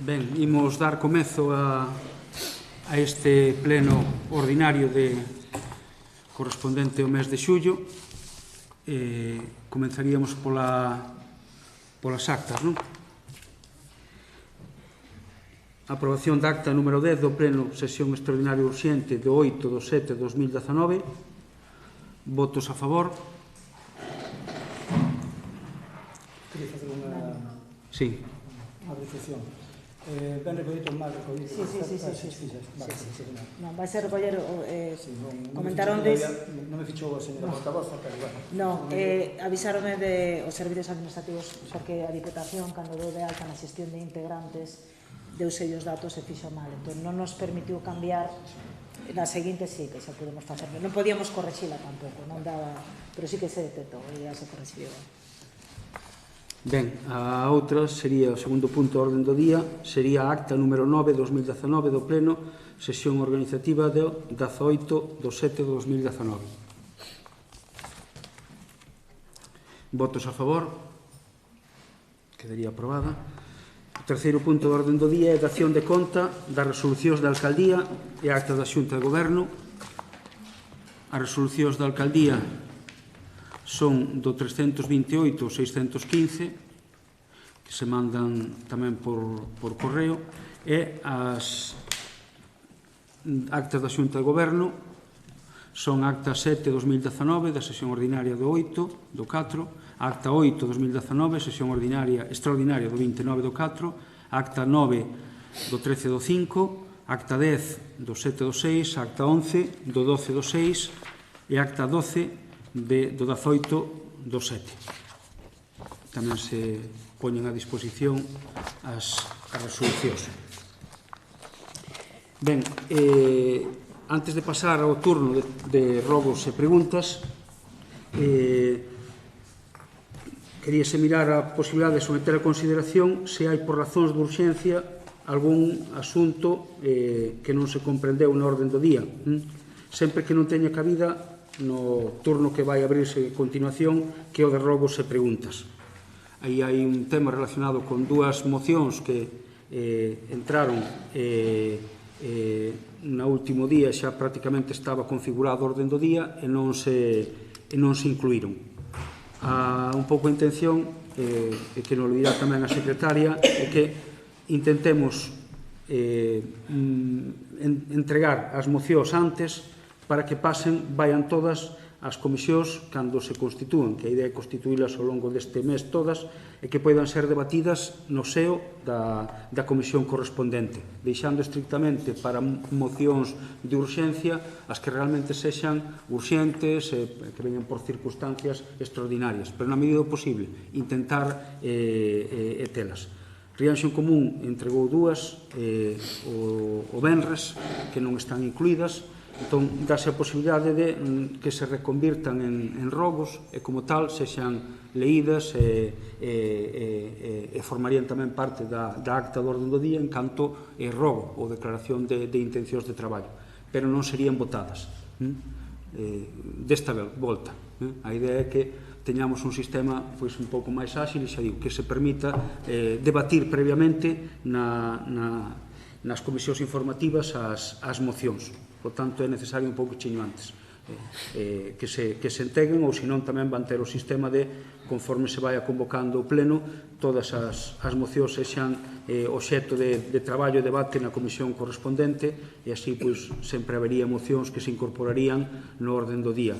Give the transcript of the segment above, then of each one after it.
Ben, imos dar comezo a este pleno ordinario correspondente ao mes de xullo. Comenzaríamos polas actas, non? Aprobación da acta número 10 do pleno sesión extraordinaria urxente do 8/7/2019. Votos a favor. Quería facer unha... Sí. Unha apreciación. Ben recollito, mal recollito. Sí. Vale, Non, vai ser recoller, comentaron des... Non me fichou a señora portavoz, pero bueno. Non, avisaronme os servicios administrativos porque a Diputación, cando deu de alta na xestión de integrantes, deuse os datos e fixo mal. Entón, non nos permitiu cambiar. Na seguinte sí que xa podemos facer. Non podíamos correxila tampouco, non daba, pero sí que se detectou e ya se correxiu. Ben, a outra sería, o segundo punto da orden do día, sería a acta número 9/2019 do pleno, sesión organizativa do 18/7/2019. Votos a favor. Quedaría aprobada. O terceiro punto da orden do día é a dación de conta das resolucións da Alcaldía e a acta da Xunta de Goberno. As resolucións da Alcaldía son do 328 ao 615, que se mandan tamén por correo, e as actas da Xunta de Goberno son acta 7/2019, da sesión ordinaria do 8, do 4, acta 8/2019, sesión ordinaria extraordinaria do 29 do 4, acta 9 do 13 do 5, acta 10 do 7 do 6, acta 11 do 12 do 6 e acta 12 do 18 do 7. Tamén se poñen a disposición as resolucións. Ben, antes de pasar ao turno de rogos e preguntas, queríase mirar a posibilidade de someter a consideración se hai por razóns de urxencia algún asunto que non se comprendeu na orden do día. Sempre que non teña cabida no turno que vai abrirse a continuación, que é o de rogos e preguntas. Aí hai un tema relacionado con dúas mocións que entraron no último día, xa prácticamente estaba configurado a orden do día e non se incluíron. Un pouco a intención, e que nos lo dirá tamén a secretaria, é que intentemos entregar as mocións antes para que vayan todas as comisións cando se constitúen, que a idea é constituílas ao longo deste mes todas, e que poidan ser debatidas no seo da comisión correspondente, deixando estrictamente para mocións de urxencia as que realmente sexan urxentes e que veñan por circunstancias extraordinarias, pero na medida do posible intentar telas. Rianxo en Común entregou dúas o venres que non están incluídas. Entón, dáse a posibilidade de que se reconvirtan en rogos e, como tal, sexan leídas e formarían tamén parte da acta do orden do día en canto rogo ou declaración de intencións de traballo, pero non serían votadas desta volta. A idea é que teñamos un sistema un pouco máis áxil e xa digo, que se permita debatir previamente nas comisións informativas as mocións. Por tanto, é necesario un pouco chiño antes que se integren, ou senón tamén van ter o sistema de, conforme se vai convocando o pleno, todas as mocións sexan obxecto de traballo e debate na comisión correspondente, e así sempre habería mocións que se incorporarían no orden do día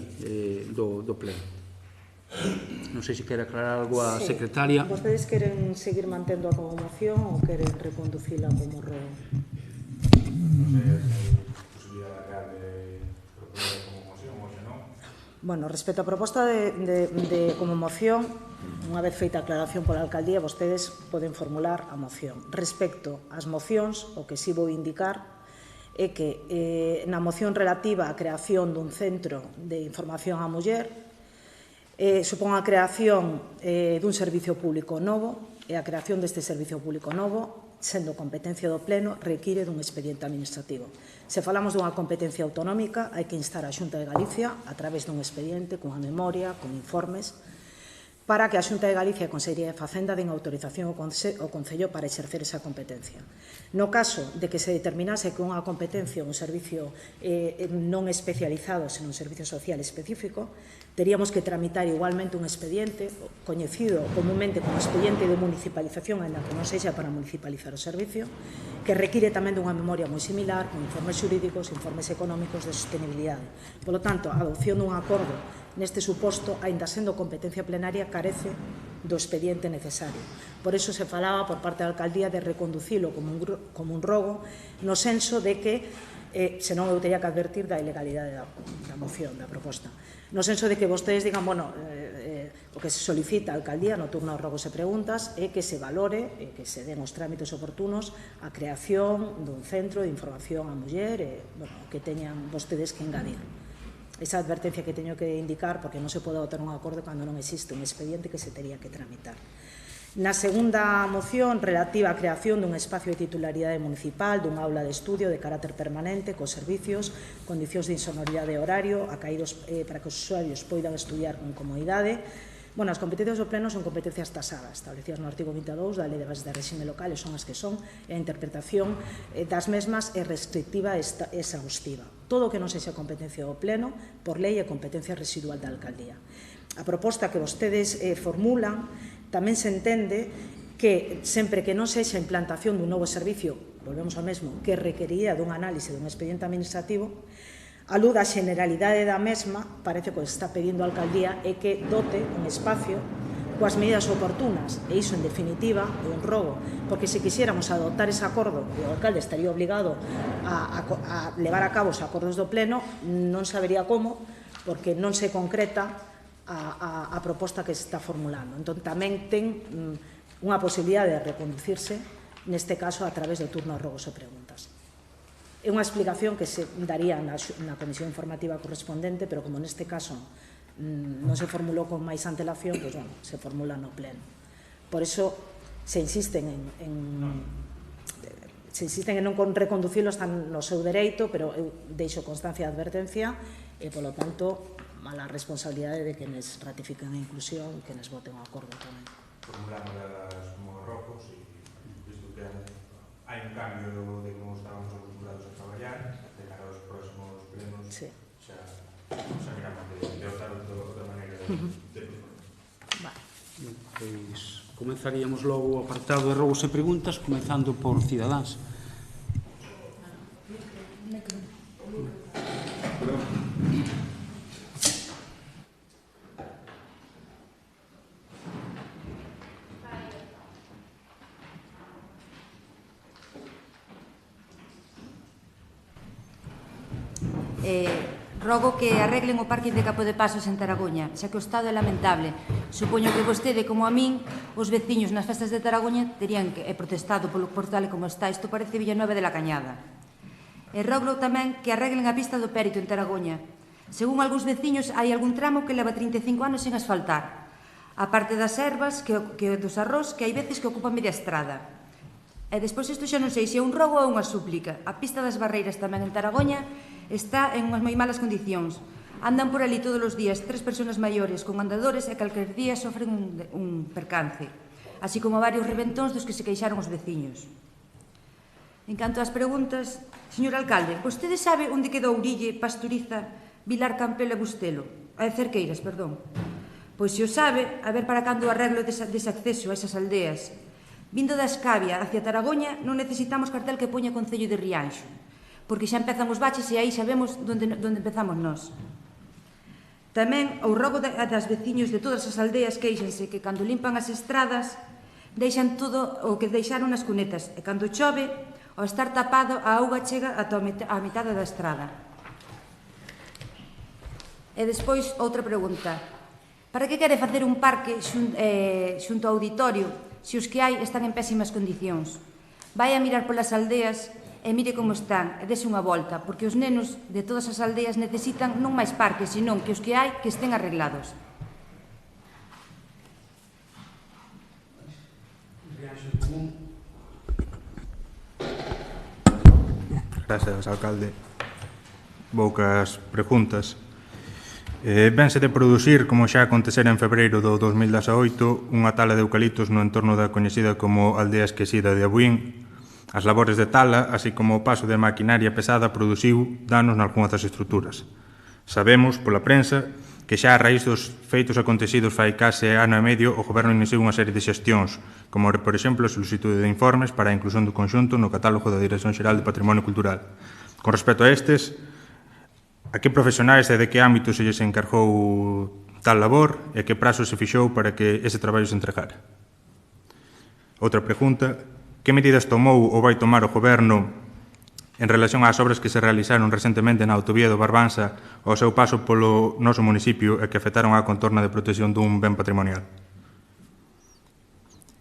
do pleno. Non sei se quere aclarar algo a secretaria. Vostedes queren seguir mantendo a como moción ou queren reconducila como rogo? Non sei. Bueno, respecto á proposta de como moción, unha vez feita a aclaración pola Alcaldía, vostedes poden formular a moción. Respecto ás mocións, o que si vou indicar é que na moción relativa á creación dun centro de información á muller supón a creación dun servicio público novo, e a creación deste servicio público novo, sendo competencia do Pleno, require dun expediente administrativo. Se falamos dunha competencia autonómica, hai que instar a Xunta de Galicia, a través dun expediente, cunha memoria, con informes, para que a Xunta de Galicia e a Consellería de Facenda den autorización ao Concello para exercer esa competencia. No caso de que se determinase que unha competencia, un servicio non especializado, senón un servicio social específico, teríamos que tramitar igualmente un expediente, coñecido comúnmente como expediente de municipalización, ainda que non sexa para municipalizar o servicio, que require tamén dunha memoria moi similar, con informes xurídicos, informes económicos de sostenibilidade. Polo tanto, a adopción dun acordo neste suposto, aínda sendo competencia plenaria, carece do expediente necesario. Por iso se falaba por parte da alcaldía de reconducilo como un rogo, no senso de que, senón eu teria que advertir da ilegalidade da moción, da proposta, no senso de que vostedes digan, bueno, o que se solicita a alcaldía no turno de rogos e preguntas é que se valore e que se den os trámites oportunos a creación dun centro de información á muller e, bueno, que teñan vostedes que engadir. Esa advertencia que teño que indicar, porque non se pode adoptar un acordo cando non existe un expediente que se tería que tramitar. Na segunda moción, relativa á creación dun espacio de titularidade municipal, dun aula de estudio de carácter permanente, cos servicios, condicións de insonoridade de horario, acaídos para que os usuarios poidan estudiar con comodidade. Bueno, as competencias do Pleno son competencias tasadas, establecidas no artigo 22 da Lei de Bases de Réxime Local, e son as que son, e a interpretación das mesmas é restrictiva e exhaustiva. Todo o que non sexa competencia do Pleno, por lei, é competencia residual da alcaldía. A proposta que vostedes formulan tamén se entende que, sempre que non sexa implantación dun novo servicio, volvemos ao mesmo, que requeriría dun análise dun expediente administrativo, a luz da generalidade da mesma, parece que o que está pedindo a alcaldía é que dote un espacio coas medidas oportunas, e iso, en definitiva, é un robo, porque se quixéramos adoptar ese acordo, e o alcalde estaría obligado a levar a cabo os acordos do Pleno, non sabería como, porque non se concreta a proposta que se está formulando. Entón, tamén ten unha posibilidade de reconducirse, neste caso, a través do turno de rogos e preguntas. É unha explicación que se daría na comisión informativa correspondente, pero como neste caso non se formulou con máis antelación, pois, bueno, se formula no Pleno. Por iso, se insisten en non reconducilo, están no seu dereito, pero eu deixo constancia de advertencia e, polo tanto, a la responsabilidade de que nos ratifiquen a inclusión e que nos voten o acordo tamén. Formulamos as como rocos e visto que hai un cambio de como estábamos acostumbrados a traballar de cara aos próximos plenos, xa miramos de optar de maneira de Vale. Pois comenzaríamos logo o apartado de rogos e preguntas, comezando por Cidadáns. Rogo que arreglen o parque de Capo de Pasos en Taragoña, xa que o estado é lamentable. Supoño que vostede, como a min, os veciños nas festas de Taragoña terían protestado polo portal como está. Isto parece Villanueva de la Cañada. E rogo tamén que arreglen a pista do Périto en Taragoña. Según algúns veciños, hai algún tramo que leva 35 anos sen asfaltar. A parte das ervas, que dos arroz, que hai veces que ocupan media estrada. E despois isto xa non sei se é un rogo ou unha súplica. A pista das Barreiras tamén en Taragoña está en unhas moi malas condicións. Andan por ali todos os días 3 persoas maiores con andadores e calquer día sofren un percance, así como varios rebentóns dos que se queixaron os veciños. En canto ás preguntas, señor alcalde, vostede sabe onde queda Ourille, Pasturiza, Vilar Campelo e Bustelo? Cerqueiras, perdón. Pois se o sabe, a ver para cando o arreglo dese acceso a esas aldeas. Vindo da Escavia hacia Taragoña non necesitamos cartel que poña Concello de Rianxo, porque xa empezan os baches e aí sabemos onde empezamos nós. Tamén, ao rogo das veciños de todas as aldeas queixanse que cando limpan as estradas deixan todo o que deixaron nas cunetas e cando chove, ao estar tapado, a auga chega ata a mitad da estrada. E despois, outra pregunta. Para que quere facer un parque xunto ao auditorio se os que hai están en pésimas condicións? Vai a mirar polas aldeas e mire como están, e dese unha volta, porque os nenos de todas as aldeas necesitan non máis parques, senón que os que hai que estén arreglados. Gracias, alcalde. Poucas preguntas. Vense de producir, como xa acontecera en febreiro do 2018, unha tala de eucaliptos no entorno da coñecida como Aldea Esquecida de Abuín. As labores de tala, así como o paso de maquinaria pesada, produciu danos nalgúnas das estruturas. Sabemos, pola prensa, que xa a raíz dos feitos acontecidos fai case ano e medio o Goberno iniciou unha serie de xestións, como, por exemplo, a solicitude de informes para a inclusión do conxunto no catálogo da Dirección Xeral de Patrimonio Cultural. Con respecto a estes, a que profesionais e de que ámbito se lles encargou tal labor e que prazo se fixou para que ese traballo se entregara? Outra pregunta, que medidas tomou ou vai tomar o Goberno en relación ás obras que se realizaron recentemente na autovía do Barbanza ao seu paso polo noso municipio e que afectaron a contorna de protección dun ben patrimonial?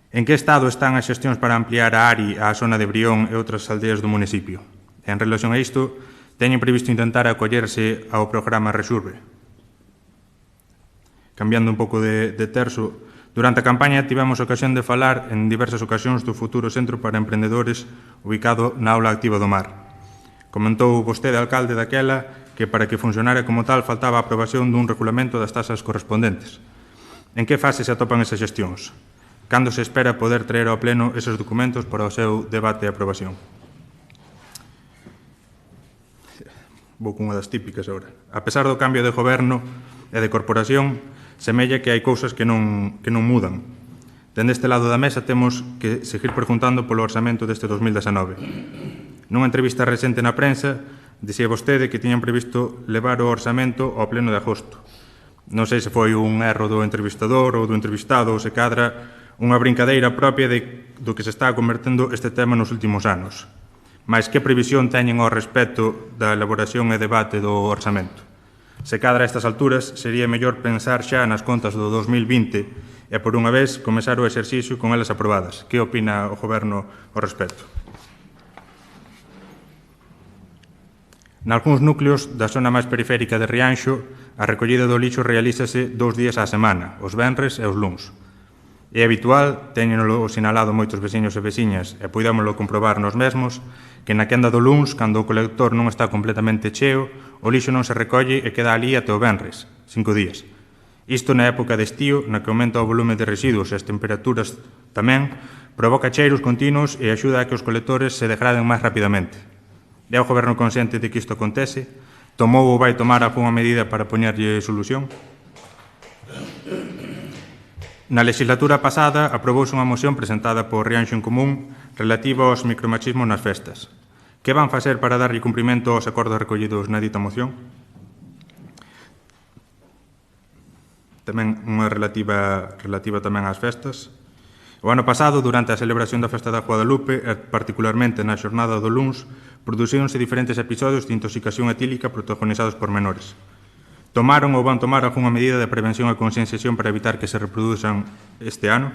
En que estado están as xestións para ampliar a ARI á zona de Brión e outras aldeas do municipio? En relación a isto, teñen previsto intentar acollerse ao programa Resurbe. Cambiando un pouco de terzo, durante a campaña tivemos ocasión de falar en diversas ocasións do futuro centro para emprendedores ubicado na Aula Activa do Mar. Comentou vostede, alcalde, daquela que para que funcionara como tal faltaba a aprobación dun regulamento das tasas correspondentes. En que fase se atopan esas xestións? Cando se espera poder traer ao pleno eses documentos para o seu debate e aprobación? Vou cunha das típicas agora. A pesar do cambio de goberno e de corporación, semella que hai cousas que non mudan. Dende este lado da mesa temos que seguir preguntando polo orzamento deste 2019. Nunha entrevista recente na prensa, dicía vostede que tiñan previsto levar o orzamento ao pleno de agosto. Non sei se foi un erro do entrevistador ou do entrevistado ou se cadra unha brincadeira propia do que se está convertendo este tema nos últimos anos. Mais que previsión teñen ao respecto da elaboración e debate do orzamento? Se cadra a estas alturas, sería mellor pensar xa nas contas do 2020 e, por unha vez, comezar o exercicio con elas aprobadas. Que opina o Goberno ao respecto? Nalgúns núcleos da zona máis periférica de Rianxo, a recollida do lixo realízase 2 días á semana, os venres e os luns. É habitual, téñenolo sinalado moitos veciños e veciñas, e poidámoslo comprobar nos mesmos, que na quenda do luns, cando o colector non está completamente cheo, o lixo non se recolle e queda ali até o venres, 5 días. Isto na época de estío, na que aumenta o volume de residuos e as temperaturas tamén, provoca cheiros continuos e axuda a que os colectores se degraden máis rapidamente. É o Goberno consciente de que isto acontece? Tomou ou vai tomar algunha medida para poñerlle solución? Na legislatura pasada aprobouse unha moción presentada por Rianxo en Común relativa aos micromachismos nas festas. Que van facer para darlle cumprimento aos acordos recollidos na dita moción? Tamén unha relativa tamén ás festas. O ano pasado, durante a celebración da Festa da Guadalupe, e particularmente na xornada do luns, producíronse diferentes episodios de intoxicación etílica protagonizados por menores. Tomaron ou van tomar algunha medida de prevención e conscienciación para evitar que se reproduzan este ano?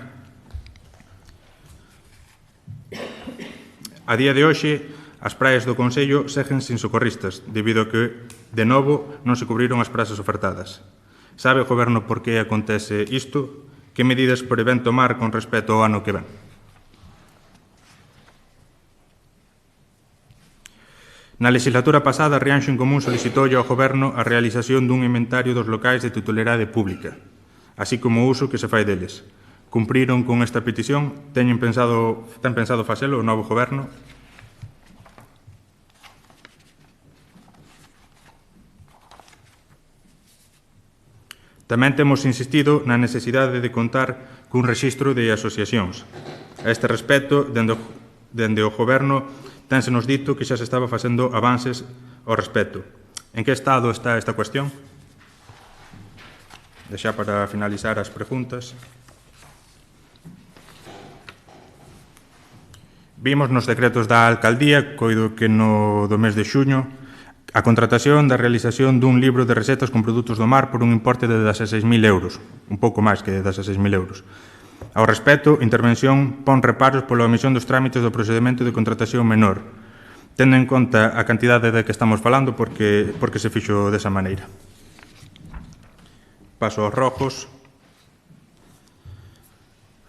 A día de hoxe, as praias do Concello seguen sin socorristas, debido a que, de novo, non se cubriron as prazas ofertadas. Sabe o Goberno por que acontece isto? Que medidas prevén tomar con respecto ao ano que ven? Na legislatura pasada, Rianxo en Común solicitoulle ao Goberno a realización dun inventario dos locais de titularidade pública, así como o uso que se fai deles. Cumpriron con esta petición? Ten pensado facelo o novo Goberno? Tamén temos insistido na necesidade de contar cun rexistro de asociacións. A este respecto, dende o Goberno, tensenos dito que xa se estaba facendo avances ao respecto. En que estado está esta cuestión? E xa para finalizar as preguntas. Vimos nos decretos da Alcaldía, coido que no do mes de xuño, a contratación da realización dun libro de recetas con produtos do mar por un importe de 16.000 euros, un pouco máis que 16.000 euros. Ao respecto, intervención pon reparos pola omisión dos trámites do procedimento de contratación menor, tendo en conta a cantidade de que estamos falando porque se fixo desa maneira. Paso aos rojos.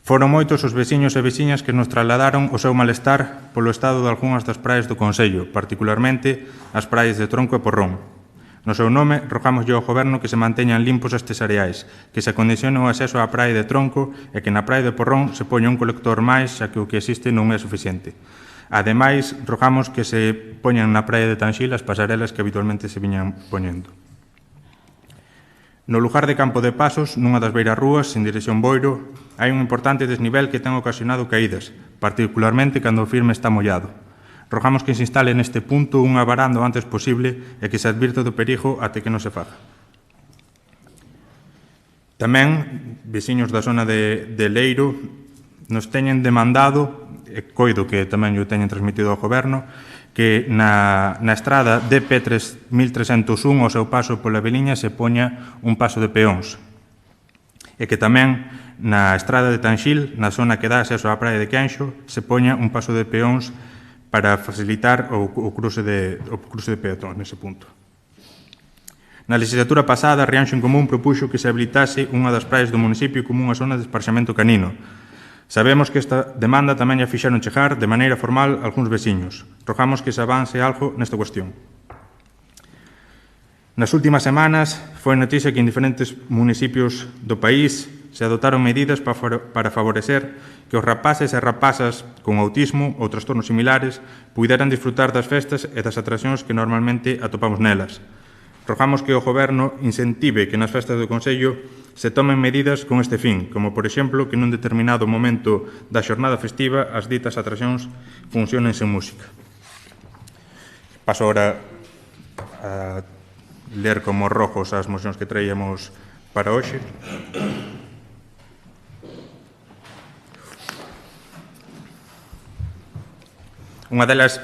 Foron moitos os veciños e veciñas que nos trasladaron o seu malestar polo estado de algunhas das praias do Concello, particularmente as praias de Tronco e Porrón. No seu nome, rogámoslle ao Goberno que se manteñan limpos estes areais, que se acondicionen o acceso á praia de Tronco e que na praia de Porrón se poña un colector máis, xa que o que existe non é suficiente. Ademais, rogamos que se poñan na praia de Tanxil as pasarelas que habitualmente se viñan poñendo. No lugar de Campo de Pasos, nunha das beirarrúas, en dirección Boiro, hai un importante desnivel que ten ocasionado caídas, particularmente cando o firme está mollado. Rogamos que se instale neste punto unha varanda o antes posible e que se advirta do perigo até que non se faga. Tamén, veciños da zona de Leiro nos teñen demandado, e coido que tamén o teñen transmitido ao Goberno, que na estrada DP 1301 ao seu paso pola Veliña se poña un paso de peóns. E que tamén na estrada de Tanxil, na zona que dá acceso á praia de Quenxo, se poña un paso de peóns para facilitar o cruce de peatón nese punto. Na legislatura pasada, Rianxo en Común propuxo que se habilitase unha das praias do municipio como unha zona de esparxamento canino. Sabemos que esta demanda tamén a fixeron chegar de maneira formal algúns veciños. Rogamos que se avance algo nesta cuestión. Nas últimas semanas foi noticia que en diferentes municipios do país se adotaron medidas para favorecer que os rapaces e rapazas con autismo ou trastornos similares puideran disfrutar das festas e das atraccións que normalmente atopamos nelas. Rogamos que o Goberno incentive que nas festas do Concello se tomen medidas con este fin, como, por exemplo, que nun determinado momento da xornada festiva as ditas atraccións funcionen sen música. Paso agora a ler como rojos as mocións que traíamos para hoxe. Unha delas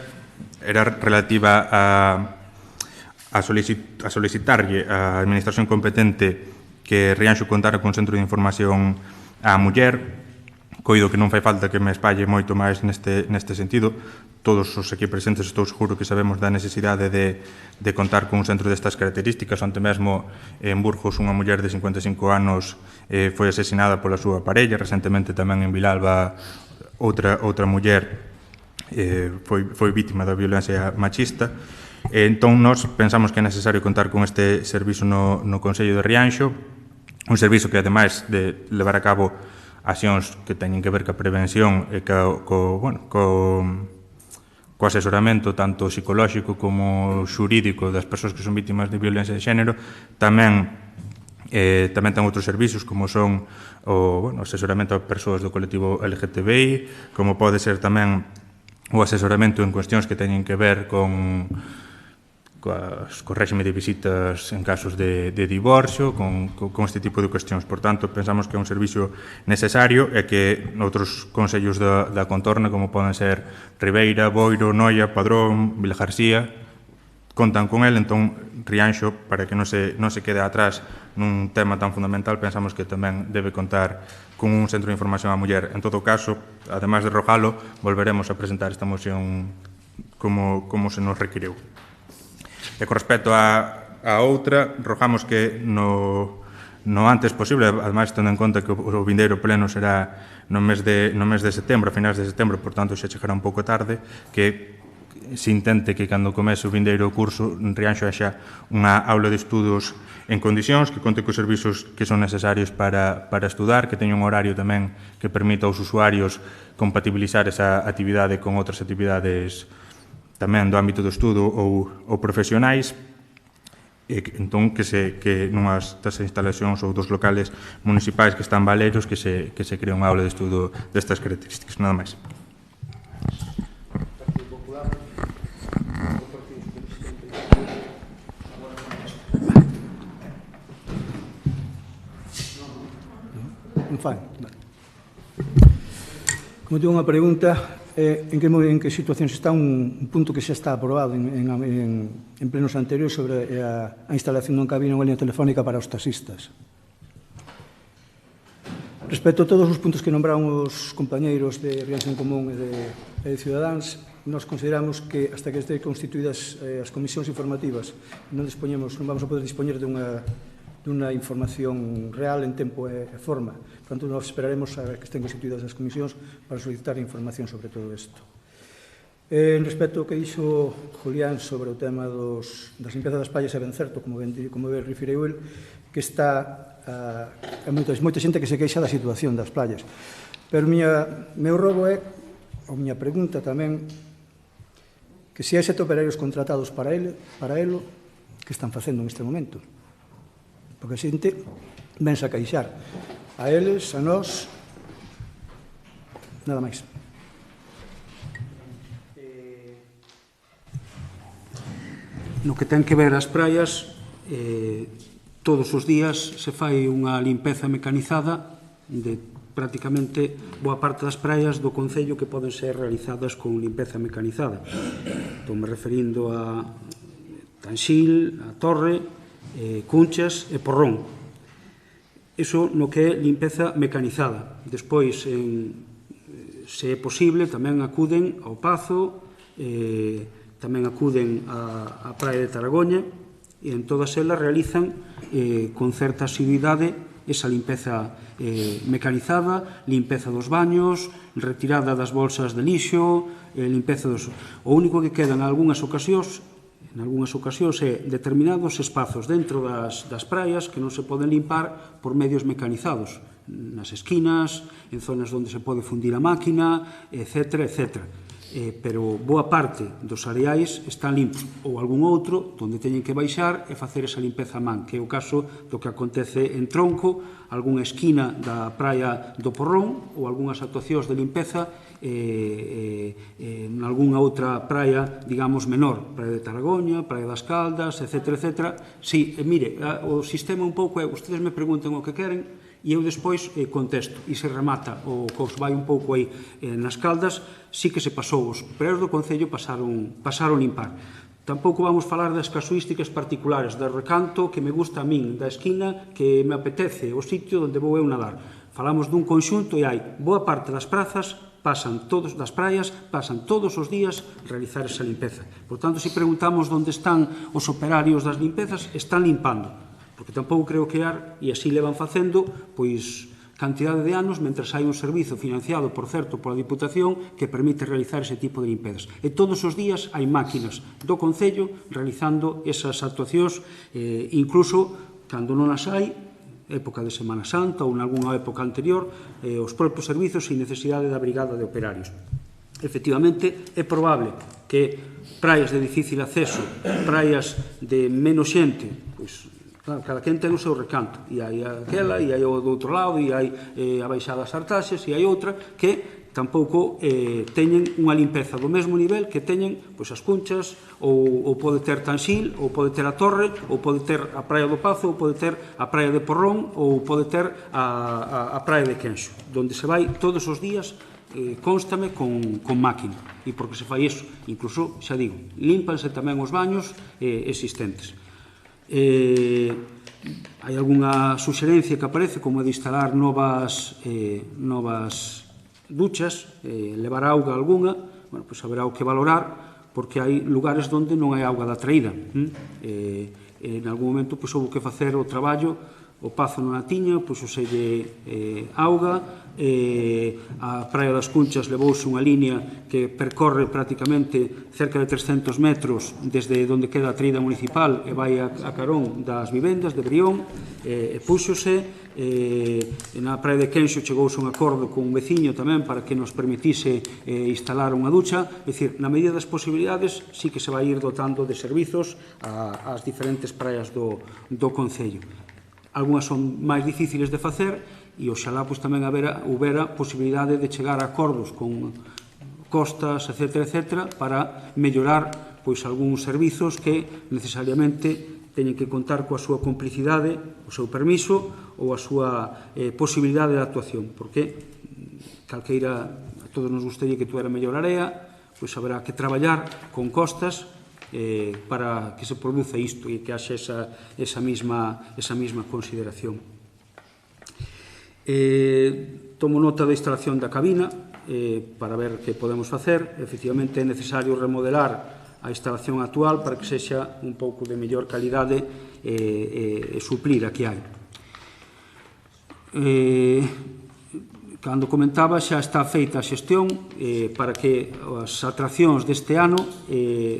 era relativa a solicitarlle á Administración competente que Rianxo contara con centro de información á muller. Coido que non fai falta que me espalle moito máis neste sentido. Todos os aquí presentes estou seguro que sabemos da necesidade de contar con un centro destas características. Onte mesmo en Burgos unha muller de 55 anos foi asesinada pola súa parella. Recentemente tamén en Vilalba outra muller foi vítima da violencia machista. Entón, nós pensamos que é necesario contar con este servizo no Concello de Rianxo, un servizo que, ademais de levar a cabo accións que teñen que ver ca prevención e co asesoramento tanto psicolóxico como xurídico das persoas que son vítimas de violencia de xénero, tamén ten outros servizos como son o asesoramento a persoas do colectivo LGTBI, como pode ser tamén o asesoramento en cuestións que teñen que ver con réxime de visitas en casos de divorcio, con este tipo de cuestións. Por tanto, pensamos que é un servicio necesario e que outros concellos da contorna, como poden ser Ribeira, Boiro, Noia, Padrón, Vilagarcía, contan con el. Entón, Rianxo, para que non se quede atrás nun tema tan fundamental, pensamos que tamén debe contar con un centro de información á muller. En todo caso, ademais de rogalo, volveremos a presentar esta moción como se nos requiriu. E con respecto a outra, rogamos que no antes posible, ademais tendo en conta que o vindeiro pleno será no mes de setembro, a finais de setembro, por tanto xa chegará un pouco tarde, que se intente que cando comece o vindeiro curso en Rianxo haxa unha aula de estudos en condicións, que conte cos servizos que son necesarios para estudar, que teña un horario tamén que permita aos usuarios compatibilizar esa actividade con outras actividades tamén do ámbito do estudo ou profesionais, e entón que nunhas das instalacións ou dos locales municipais que están baleiros que se crea unha aula de estudo destas características. Nada máis. Como tengo unha pregunta, en que situación está un punto que xa está aprobado en plenos anteriores sobre a instalación dun cabina unha línea telefónica para os taxistas. Respecto a todos os puntos que nombraron os compañeiros de Rianxo en Común e de Ciudadáns, nós consideramos que hasta que estén constituídas as comisións informativas non vamos a poder dispoñer dunha información real en tempo e forma. Por tanto, nós esperaremos a que estén constituídas as comisións para solicitar información sobre todo isto. Respecto ao que dixo Julián sobre o tema das limpiezas das playas, é ben certo, como ben referiu el, que está moita xente que se queixa da situación das playas. Pero meu rogo é, ou miña pregunta tamén, que se hai 7 operarios contratados para elo, que están facendo neste momento? Porque a xente vense a queixar. A eles, a nós, nada máis. No que ten que ver as praias, todos os días se fai unha limpeza mecanizada de prácticamente boa parte das praias do Concello que poden ser realizadas con limpeza mecanizada. Estou me referindo a Tanxil, a Torre, Cunchas e Porrón. Iso no que é limpeza mecanizada. Despois, se é posible, tamén acuden ao Pazo, tamén acuden á Praia de Taragoña, e en todas elas realizan con certa asiduidade esa limpeza mecanizada, limpeza dos baños, retirada das bolsas de lixo, limpeza dos... O único que queda en algunhas ocasións é determinados espazos dentro das praias que non se poden limpar por medios mecanizados, nas esquinas, en zonas onde se pode fundir a máquina, etc., etc. Pero boa parte dos areais están limpos, ou algún outro onde teñen que baixar e facer esa limpeza a man, que é o caso do que acontece en Tronco, algunha esquina da praia do Porrón, ou algunhas actuacións de limpeza en algunha outra praia, digamos, menor, praia de Taragoña, praia das Caldas, etc., etc. Si, mire, o sistema un pouco é, ustedes me preguntan o que queren, e eu despois contesto, e se remata o que os vai un pouco aí nas Caldas, sí que se pasou, os operarios do Concello pasaron limpar. Tampouco vamos falar das casuísticas particulares, do recanto que me gusta a min, da esquina que me apetece, o sitio onde vou eu nadar. Falamos dun conxunto e hai boa parte das prazas, das praias, pasan todos os días realizar esa limpeza. Por tanto, se preguntamos onde están os operarios das limpezas, están limpando. Porque tampouco creo que e así levan facendo, pois, cantidade de anos, mentras hai un servizo financiado, por certo, pola Diputación, que permite realizar ese tipo de limpezas. E todos os días hai máquinas do Concello realizando esas actuacións, incluso, cando non as hai, época de Semana Santa ou en algunha época anterior, os propios servizos sin necesidade da brigada de operarios. Efectivamente, é probable que praias de difícil acceso, praias de menos xente, pois, claro, cada quen ten o seu recanto, e hai aquela, e hai o do outro lado, e hai a baixada das Artaxes, e hai outra que tampouco teñen unha limpeza do mesmo nivel que teñen pois, as Cunchas, ou pode ter Tanxil, ou pode ter a Torre, ou pode ter a Praia do Pazo, ou pode ter a Praia de Porrón, ou pode ter a Praia de Quenxo, donde se vai todos os días, constame con máquina. E porque se fai iso, incluso, xa digo, límpanse tamén os baños existentes. Hai algunha suxerencia que aparece como de instalar novas duchas, levar auga algunha, bueno, pois haberá o que valorar, porque hai lugares onde non hai auga da traída. En algún momento pois houve que facer o traballo, o Pazo non a tiña, pois uselle auga, a Praia das Cunchas levouse unha línea que percorre prácticamente cerca de 300 metros desde onde queda a traída municipal e vai a carón das vivendas de Brión, e púxose. Na Praia de Quenxo chegouse un acordo con un veciño tamén para que nos permitise instalar unha ducha. É dicir, na medida das posibilidades, sí que se vai ir dotando de servizos ás diferentes praias do Concello. Algúnas son máis difíciles de facer e oxalá pois, tamén houbera posibilidade de chegar a acordos con costas, etc., para mellorar pois, algúns servizos que necesariamente teñen que contar coa súa complicidade, o seu permiso ou a súa posibilidade de actuación, porque calqueira, a todos nos gustaría que tuera mellor area, pois haberá que traballar con costas para que se produza isto e que haxe esa mesma consideración. Tomo nota da instalación da cabina para ver que podemos facer. Efectivamente, é necesario remodelar a instalación actual para que sexa un pouco de mellor calidade e suplir a que hai. Cando comentaba, xa está feita a xestión para que as atraccións deste ano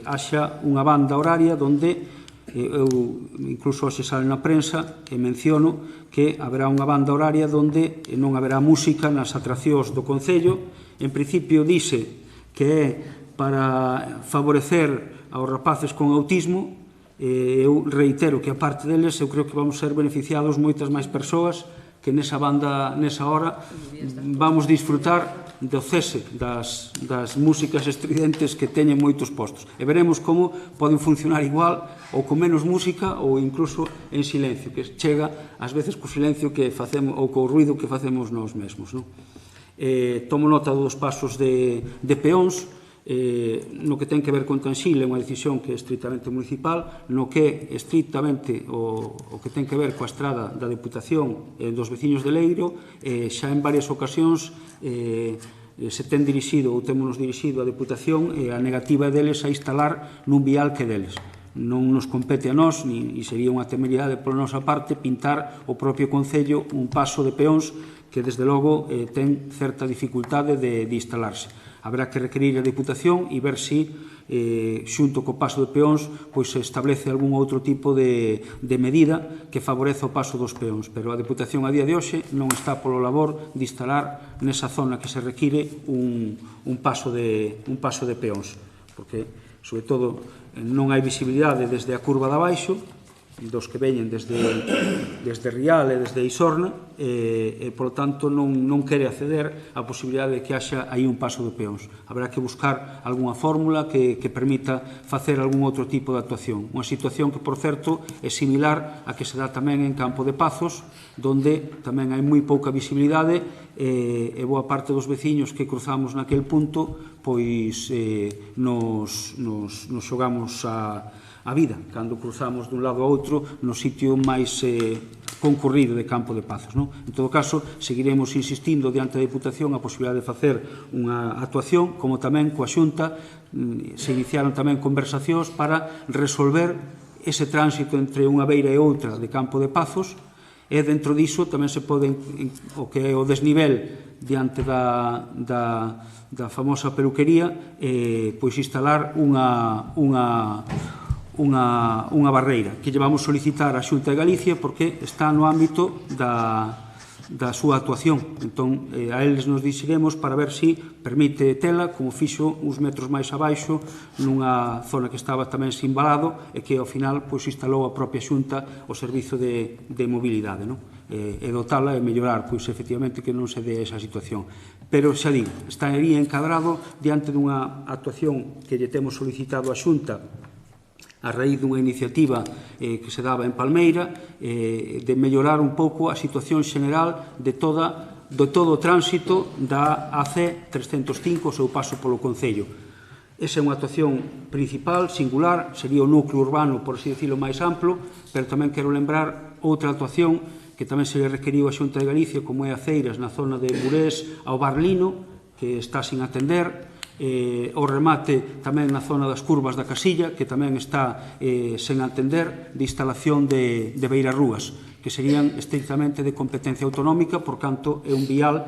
haxa unha banda horaria onde eu incluso hoxe sale na prensa e menciono que haberá unha banda horaria onde non haberá música nas atraccións do Concello. En principio dice que é para favorecer aos rapaces con autismo. Eu reitero que a parte deles eu creo que vamos ser beneficiados moitas máis persoas que nesa banda, nesa hora, vamos disfrutar do cese das músicas estridentes que teñen moitos postos. E veremos como poden funcionar igual ou con menos música ou incluso en silencio, que chega ás veces co silencio que facemos ou co ruido que facemos nós mesmos. Tomo nota dos pasos de peóns. No que ten que ver con Tanxil é unha decisión que é estritamente municipal, no que é estritamente o que ten que ver coa estrada da Deputación dos veciños de Leiro. Xa en varias ocasións se ten dirixido ou temos dirixido a Deputación a negativa deles a instalar nun vial que deles. Non nos compete a nós, e sería unha temeridade pola nosa parte, pintar o propio Concello un paso de peóns que desde logo ten certa dificultade de instalarse. Haberá que requerir a Deputación e ver se, xunto co paso de peóns, se establece algún outro tipo de medida que favoreza o paso dos peóns. Pero a Deputación a día de hoxe non está polo labor de instalar nesa zona que se require un paso de peóns. Porque, sobre todo, non hai visibilidade desde a curva de abaixo, dos que veñen desde Rial e desde Isorna, e, polo tanto, non quere acceder á posibilidade de que haxa aí un paso de peóns. Haberá que buscar algunha fórmula que permita facer algún outro tipo de actuación. Unha situación que, por certo, é similar a que se dá tamén en Campo de Pazos, donde tamén hai moi pouca visibilidade e boa parte dos veciños que cruzamos naquel punto pois nos xogamos a vida, cando cruzamos dun lado a outro no sitio máis concurrido de Campo de Pazos. En todo caso, seguiremos insistindo diante da Deputación a posibilidade de facer unha actuación, como tamén coa Xunta se iniciaron tamén conversacións para resolver ese tránsito entre unha beira e outra de Campo de Pazos, e dentro diso tamén se pode, o que é o desnivel diante da famosa peluquería, pois instalar unha barreira que llevamos solicitar á Xunta de Galicia porque está no ámbito da súa actuación. Entón, a eles nos dixeremos para ver se permite tela, como fixo uns metros máis abaixo, nunha zona que estaba tamén sin valado e que ao final instalou a propia Xunta o servizo de mobilidade, e dotala e mellorar, efectivamente, que non se dé esa situación. Pero, xa digo, estaría encadrado diante dunha actuación que lle temos solicitado á Xunta a raíz dunha iniciativa que se daba en Palmeira, de mellorar un pouco a situación xeneral de todo o tránsito da AC 305, o seu paso polo Concello. Esa é unha actuación principal, singular, sería o núcleo urbano, por así decirlo, máis amplo, pero tamén quero lembrar outra actuación que tamén se le requeriu a Xunta de Galicia, como é a Ceiras, na zona de Burés ao Barlino, que está sin atender, o remate tamén na zona das curvas da Casilla, que tamén está sen atender, de instalación de beirarrúas, que serían estrictamente de competencia autonómica, por canto é un vial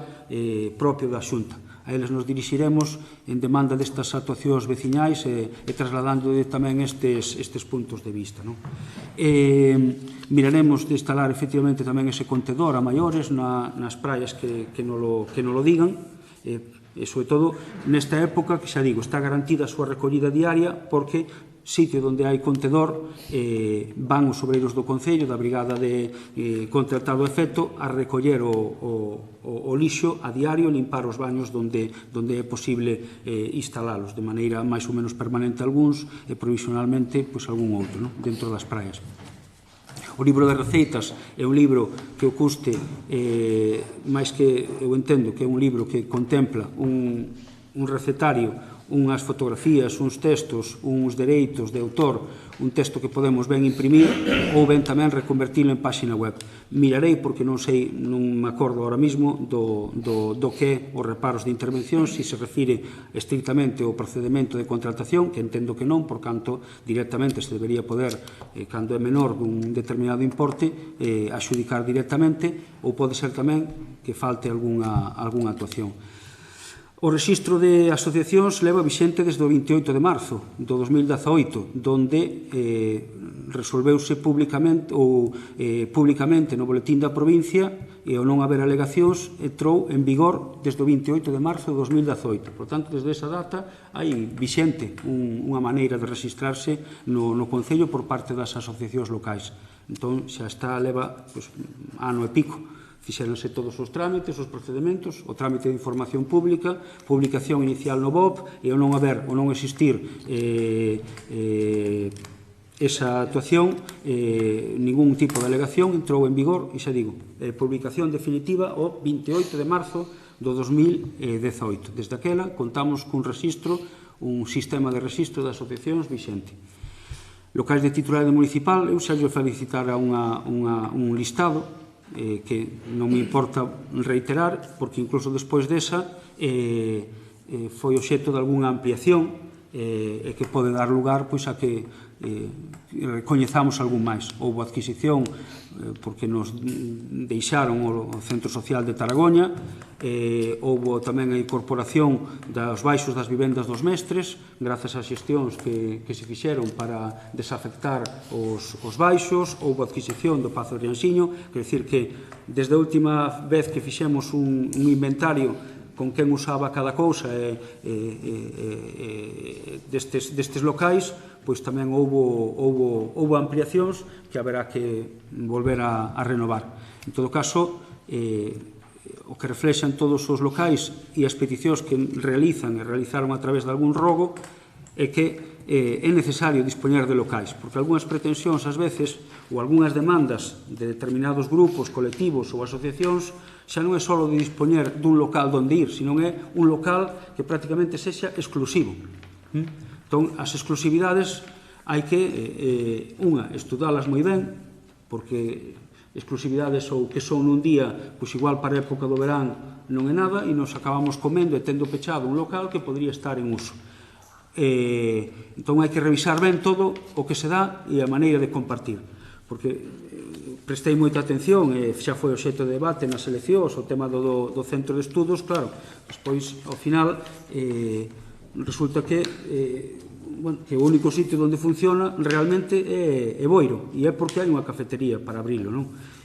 propio da Xunta. A eles nos dirixiremos en demanda destas actuacións veciñais e trasladando tamén estes puntos de vista. Miraremos de instalar efectivamente tamén ese contedor a maiores nas praias que nos lo digan, e, sobre todo, nesta época, que xa digo, está garantida a súa recollida diaria, porque sitio onde hai contedor van os obreiros do Concello, da Brigada de Contratado Efecto, a recoller o lixo a diario, limpar os baños onde é posible instalalos, de maneira máis ou menos permanente algúns, e provisionalmente algún outro, dentro das praias. O libro de receitas é un libro que o custe, máis que eu entendo que é un libro que contempla un un recetario, unhas fotografías, uns textos, uns dereitos de autor, un texto que podemos ben imprimir ou ben tamén reconvertilo en páxina web. Mirarei, porque non sei, non me acordo ahora mismo do que os reparos de intervención, se se refire estrictamente ao procedimento de contratación, que entendo que non, por canto directamente se debería poder, cando é menor dun determinado importe, axudicar directamente, ou pode ser tamén que falte algunha actuación. O rexistro de asociacións leva vixente desde o 28 de marzo do 2018, donde resolveuse públicamente no boletín da provincia e ao non haber alegacións entrou en vigor desde o 28 de marzo de 2018. Por tanto, desde esa data hai vixente unha maneira de registrarse no Concello por parte das asociacións locais. Entón, xa está, leva ano e pico. Fixéronse todos os trámites, os procedimentos, o trámite de información pública, publicación inicial no BOP, e ao non existir esa actuación, ningún tipo de alegación entrou en vigor, e xa digo, publicación definitiva o 28 de marzo do 2018. Desde aquela contamos cun registro, un sistema de registro de asociacións vixente. Locais de titularidade municipal, eu xa lle felicitar a un listado que non me importa reiterar, porque incluso despois desa foi obxecto de algunha ampliación e que pode dar lugar a que recoñezamos algún máis. Houve adquisición porque nos deixaron o Centro Social de Taragoña, houve tamén a incorporación dos baixos das vivendas dos mestres, grazas ás xestións que se fixeron para desafectar os baixos, houve adquisición do Pazo de Rianxiño, quer dicir que desde a última vez que fixemos un inventario con quen usaba cada cousa destes locais, pois tamén houve ampliacións que haberá que volver a renovar. En todo caso, o que reflexan todos os locais e as peticións que realizaron a través de algún rogo é que é necesario dispoñer de locais, porque algunhas pretensións ás veces ou algunhas demandas de determinados grupos, colectivos ou asociacións xa non é só de dispoñer dun local onde ir, sino é un local que prácticamente sexa exclusivo. Entón, as exclusividades hai que, estudalas moi ben, porque exclusividades ou que son nun día, pois igual para a época do verán non é nada, e nos acabamos comendo e tendo pechado un local que podría estar en uso. Entón hai que revisar ben todo o que se dá e a maneira de compartir, porque prestei moita atención e xa foi obxecto de debate nas eleccións o tema do centro de estudos. Claro, despois ao final resulta que o único sitio onde funciona realmente é Boiro, e é porque hai unha cafetería para abrilo,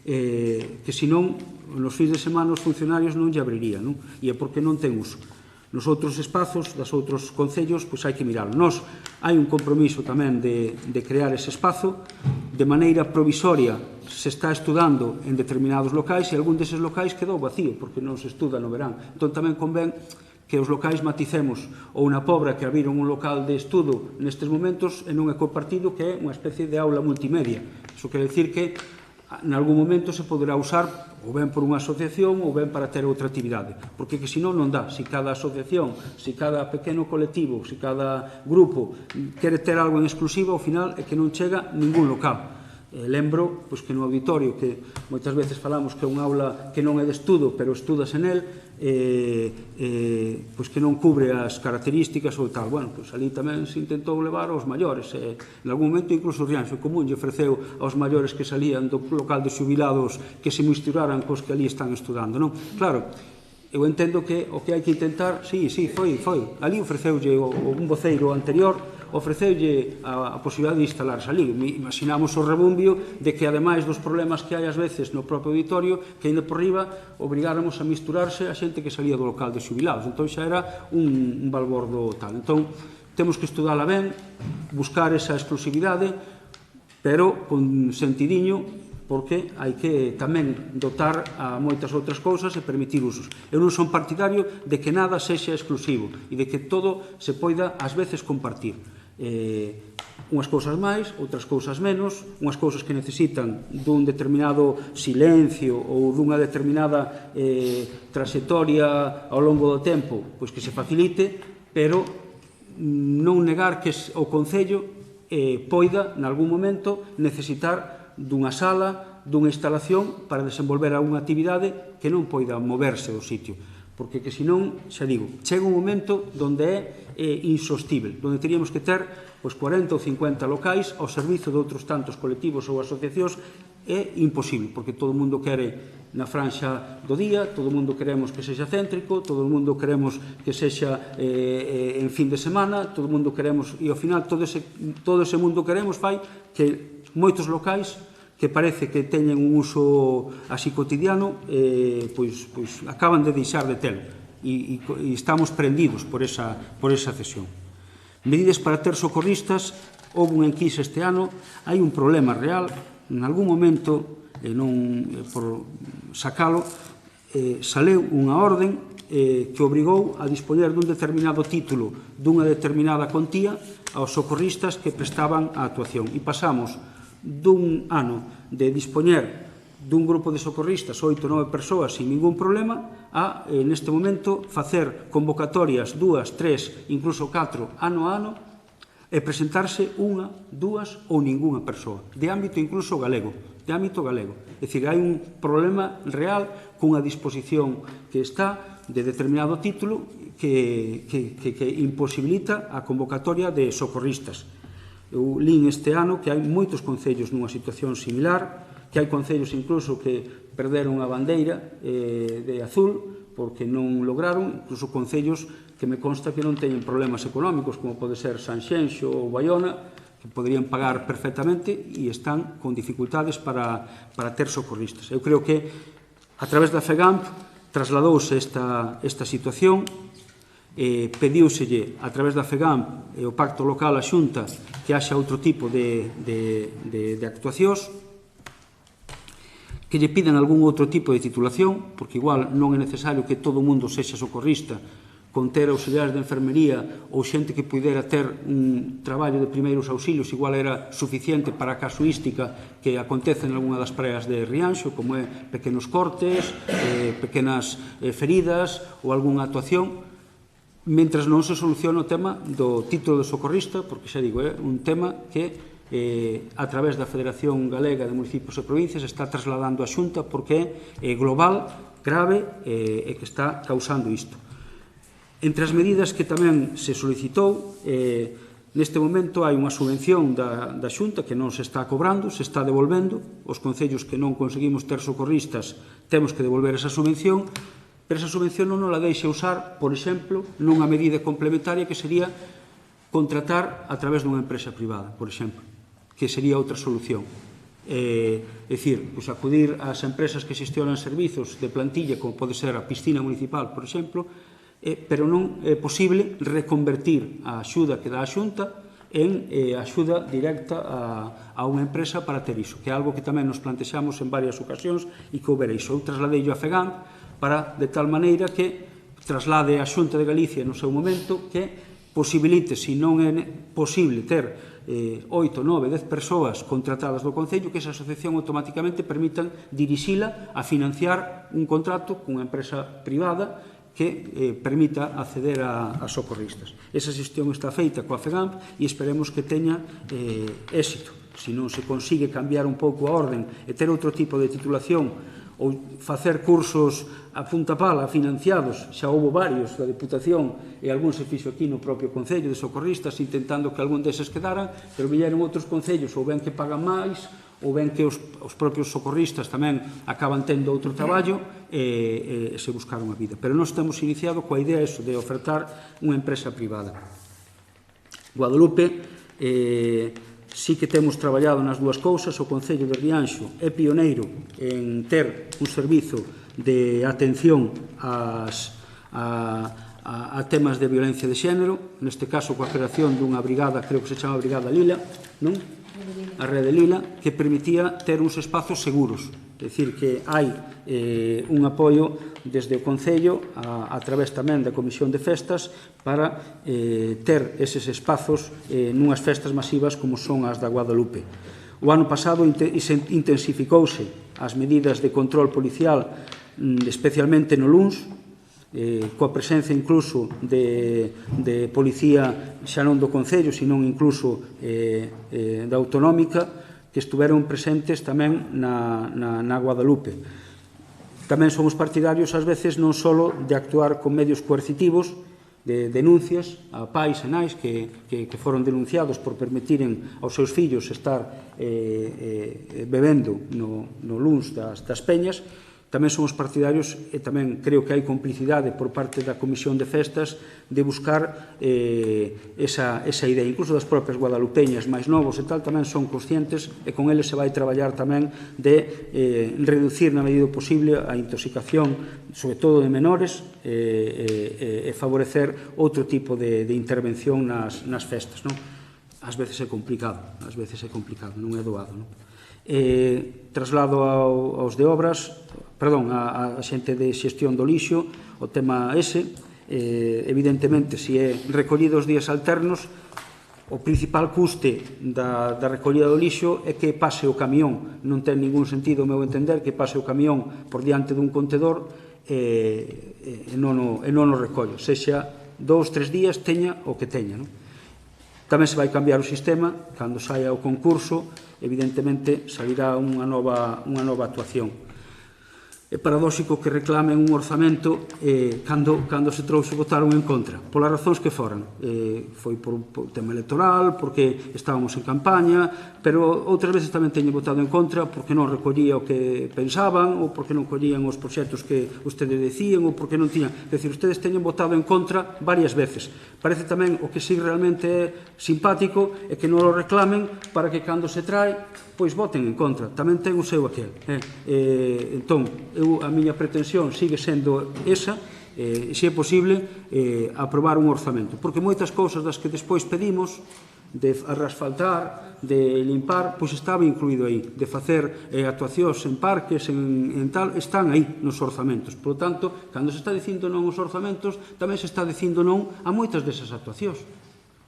que senón nos fins de semana os funcionarios non lle abrirían, e é porque non ten uso. Nos outros espazos das outros concellos, pois hai que mirarlo. Nos hai un compromiso tamén de crear ese espazo de maneira provisoria. Se está estudando en determinados locais e algún deses locais quedou vacío porque non se estuda no verán. Entón tamén convén que os locais maticemos, ou na Pobra que abriron un local de estudo nestes momentos e non é compartido, que é unha especie de aula multimedia. Iso quere dicir que en algún momento se poderá usar ou ben por unha asociación ou ben para ter outra actividade, porque que senón non dá. Se cada asociación, se cada pequeno colectivo, se cada grupo quere ter algo en exclusiva, ao final é que non chega ningún local. Lembro que no auditorio, que moitas veces falamos que é unha aula que non é de estudo, pero estudas en el, que non cubre as características ou tal. Bueno, ali tamén se intentou levar aos maiores. En algún momento incluso o Rianxo Común lle ofreceu aos maiores que salían do local de xubilados que se misturaran cos que ali están estudando, non? Claro, eu entendo que o que hai que intentar, sí, foi. Ali ofreceulle un voceiro anterior, ofreceulle a posibilidade de instalarse ali. Imaginamos o rebumbio de que, ademais dos problemas que hai ás veces no propio auditorio, que ainda por riba obrigáramos a misturarse a xente que salía do local de xubilados. Entón xa era un balbordo tal. Entón, temos que estudala ben, buscar esa exclusividade, pero con sentidiño, porque hai que tamén dotar a moitas outras cousas e permitir usos. Eu non son partidario de que nada sexa exclusivo e de que todo se poida ás veces compartir. unhas cousas máis, outras cousas menos, unhas cousas que necesitan dun determinado silencio ou dunha determinada trayectoria ao longo do tempo, pois que se facilite, pero non negar que o Concello poida, nalgún momento, necesitar dunha sala, dunha instalación para desenvolver algunha actividade que non poida moverse do sitio. Porque que senón, xa digo, chega un momento onde é insostible, onde teríamos que ter 40 ou 50 locais ao servizo de outros tantos colectivos ou asociacións. É imposible, porque todo o mundo quere na franxa do día, todo o mundo queremos que sexa céntrico, todo o mundo queremos que sexa en fin de semana, todo o mundo queremos, e ao final todo ese mundo queremos fai que moitos locais que parece que teñen un uso así cotidiano, pois acaban de deixar de telo e estamos prendidos por esa cesión. Medidas para ter socorristas, houve un enquisa este ano, hai un problema real, en algún momento, non por sacalo, saleu unha orden que obrigou a dispoñer dun determinado título, dunha determinada contía, aos socorristas que prestaban a actuación. E pasamos dun ano de dispoñer dun grupo de socorristas, 8 ou 9 persoas, sin ningún problema, a, neste momento, facer convocatorias 2, 3, incluso 4, ano a ano, e presentarse unha, 2 ou ningunha persoa, de ámbito incluso galego, É dicir, hai un problema real cunha disposición que está de determinado título que imposibilita a convocatoria de socorristas. Eu lín este ano que hai moitos concellos nunha situación similar, que hai concellos incluso que perderon a bandeira de azul porque non lograron, incluso concellos que me consta que non teñen problemas económicos, como pode ser Sanxenxo ou Baiona, que poderían pagar perfectamente e están con dificultades para ter socorristas. Eu creo que a través da FEGAMP trasladouse esta situación, pediuselle a través da FEGAMP e o Pacto Local a Xunta que haxa outro tipo de actuacións, que lle pidan algún outro tipo de titulación, porque igual non é necesario que todo o mundo sexa socorrista, con ter auxiliares de enfermería ou xente que pudera ter un traballo de primeiros auxilios, igual era suficiente para a casuística que acontece en algunha das praias de Rianxo, como é pequenos cortes, pequenas feridas ou algunha actuación, mentras non se soluciona o tema do título de socorrista, porque xa digo, é un tema que a través da Federación Galega de Municipios e Provincias está trasladando a Xunta porque é global, grave e que está causando isto. Entre as medidas que tamén se solicitou, neste momento hai unha subvención da Xunta que non se está cobrando, se está devolvendo. Os concellos que non conseguimos ter socorristas temos que devolver esa subvención, pero esa subvención non nos la deixe usar, por exemplo, nunha medida complementaria que sería contratar a través dunha empresa privada, por exemplo, que sería outra solución. É dicir, acudir ás empresas que xestionan servizos de plantilla, como pode ser a piscina municipal, por exemplo, pero non é posible reconvertir a axuda que dá a Xunta en axuda directa a unha empresa para ter iso, que é algo que tamén nos plantexamos en varias ocasións e que houbera iso. Eu trasladeillo a FEGAMP para, de tal maneira que traslade a Xunta de Galicia no seu momento que posibilite, se non é posible ter 8, 9, 10 persoas contratadas do Concello, que esa asociación automáticamente permitan dirixila a financiar un contrato cunha empresa privada que permita acceder a socorristas. Esa xestión está feita coa FEGAMP e esperemos que teña éxito. Se non se consigue cambiar un pouco a orden e ter outro tipo de titulación ou facer cursos a punta pala financiados, xa houve varios da Deputación e algún se fixo aquí no propio Concello de socorristas intentando que algún deses quedaran, pero vieron outros concellos ou ben que pagan máis ou ben que os propios socorristas tamén acaban tendo outro traballo e se buscaron a vida. Pero nós temos iniciado coa idea de ofertar unha empresa privada. Guadalupe, sí que temos traballado nas dúas cousas. O Concello de Rianxo é pioneiro en ter un servizo de atención a temas de violencia de xénero, neste caso coa creación dunha brigada, creo que se chama Brigada Lila, non? A Rede Lila, que permitía ter uns espazos seguros É dicir, que hai un apoio desde o Concello a través tamén da Comisión de Festas para ter eses espazos nunhas festas masivas como son as da Guadalupe. O ano pasado intensificouse as medidas de control policial, especialmente no luns, coa presencia incluso de policía xa non do Concello, senón incluso da Autonómica, que estuveron presentes tamén na Guadalupe. Tamén somos partidarios, ás veces, non só de actuar con medios coercitivos, de denuncias a pais e nais que foron denunciados por permitiren aos seus fillos estar bebendo no luns das peñas. Tamén somos partidarios e tamén creo que hai complicidade por parte da Comisión de Festas de buscar esa idea. Incluso das propias guadalupeñas máis novos e tal tamén son conscientes e con eles se vai traballar tamén de reducir na medida posible a intoxicación, sobre todo de menores, e favorecer outro tipo de intervención nas festas. Ás veces é complicado, non é doado. Traslado aos de obras, a xente de xestión do lixo, o tema ese, evidentemente, se é recollido os días alternos, o principal custe da recollida do lixo é que pase o camión. Non ten ningún sentido, ao meu entender, que pase o camión por diante dun contenedor e non o recolle. Sexa 2-3 días, teña o que teña. Tamén se vai cambiar o sistema, cando saia o concurso, evidentemente, salirá unha nova actuación. É paradóxico que reclamen un orzamento cando se trouxe votaron en contra, polas razóns que foran. Foi por un tema electoral, porque estábamos en campaña, pero outras veces tamén teñen votado en contra porque non recollía o que pensaban, ou porque non collían os proxectos que ustedes decían, ou porque non tiñan. É dicir, ustedes teñen votado en contra varias veces. Parece tamén o que sí realmente é simpático é que non o reclamen para que cando se trae, pois voten en contra. Tamén ten o seu aquel. Entón, a miña pretensión sigue sendo esa, se é posible, aprobar un orzamento. Porque moitas cousas das que despois pedimos, de asfaltar, de limpar, pois estaba incluído aí. De facer actuacións en parques, en tal, están aí nos orzamentos. Por lo tanto, cando se está dicindo non aos orzamentos, tamén se está dicindo non a moitas desas actuacións.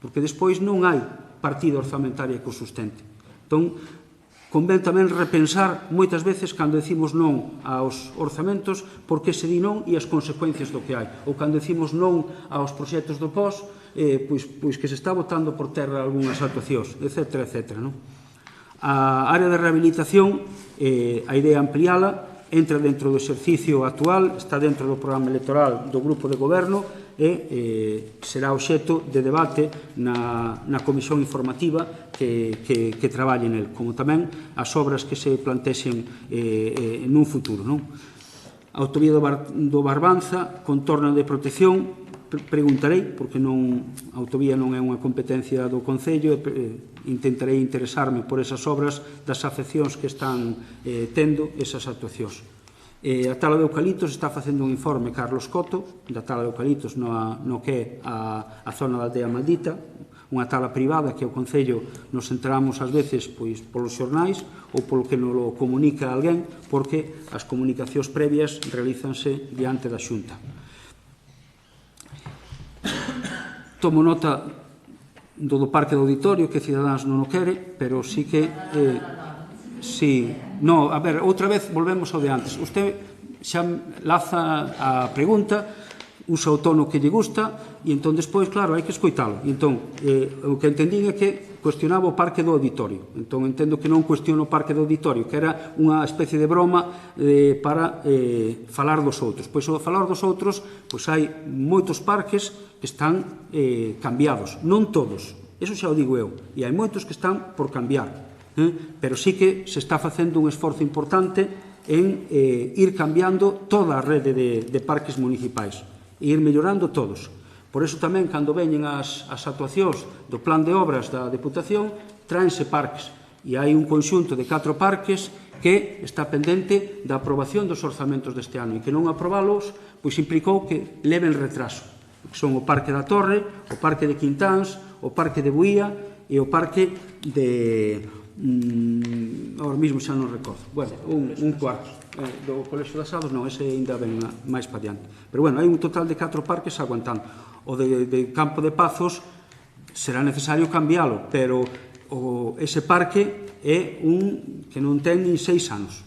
Porque despois non hai partida orzamentaria que o sustente. Entón, convén tamén repensar moitas veces cando decimos non aos orzamentos por que se di non e as consecuencias do que hai. Ou cando decimos non aos proxectos do POS, pois que se está botando por terra algunhas actuacións, etc. A área de rehabilitación, a idea ampliala, entra dentro do exercicio actual, está dentro do programa electoral do Grupo de Goberno e será obxecto de debate na comisión informativa que traballe nel, como tamén as obras que se plantexen nun futuro. A autovía do Barbanza, contorno de protección, preguntarei, porque a autovía non é unha competencia do Concello, intentarei interesarme por esas obras das afeccións que están tendo esas actuacións. A tala de eucaliptos está facendo un informe Carlos Coto da tala de eucaliptos no que é a zona da aldea maldita, unha tala privada que o Concello nos enteramos ás veces polos xornais ou polo que nos comunica alguén, porque as comunicacións previas realízanse diante da Xunta. Tomo nota do Parque do Auditorio, que Cidadáns non o quere, pero sí que... No, a ver, outra vez volvemos ao de antes. Usted xa laza a pregunta, usa o tono que lle gusta, e entón despois, claro, hai que escoitalo. E entón, o que entendín é que cuestionaba o Parque do Auditorio. Entón, entendo que non cuestiono o Parque do Auditorio, que era unha especie de broma para falar dos outros. Pois, ao falar dos outros, pois hai moitos parques que están cambiados. Non todos, eso xa o digo eu. E hai moitos que están por cambiar. Pero sí que se está facendo un esforzo importante en ir cambiando toda a rede de parques municipais e ir mellorando todos. Por iso tamén, cando veñen as actuacións do plan de obras da Deputación, tráense parques. E hai un conxunto de 4 parques que está pendente da aprobación dos orzamentos deste ano e que non aprobalos pois implicou que leven retraso. Son o Parque da Torre, o Parque de Quintáns, o Parque de Buía e o Parque Ahora mismo xa non recordo. Bueno, un cuarto. Do Colexio das Ados non, ese ainda ven máis pa diante. Pero bueno, hai un total de 4 parques aguantando. O de Campo de Pazos será necesario cambiálo, pero ese parque é un que non ten nin 6 anos.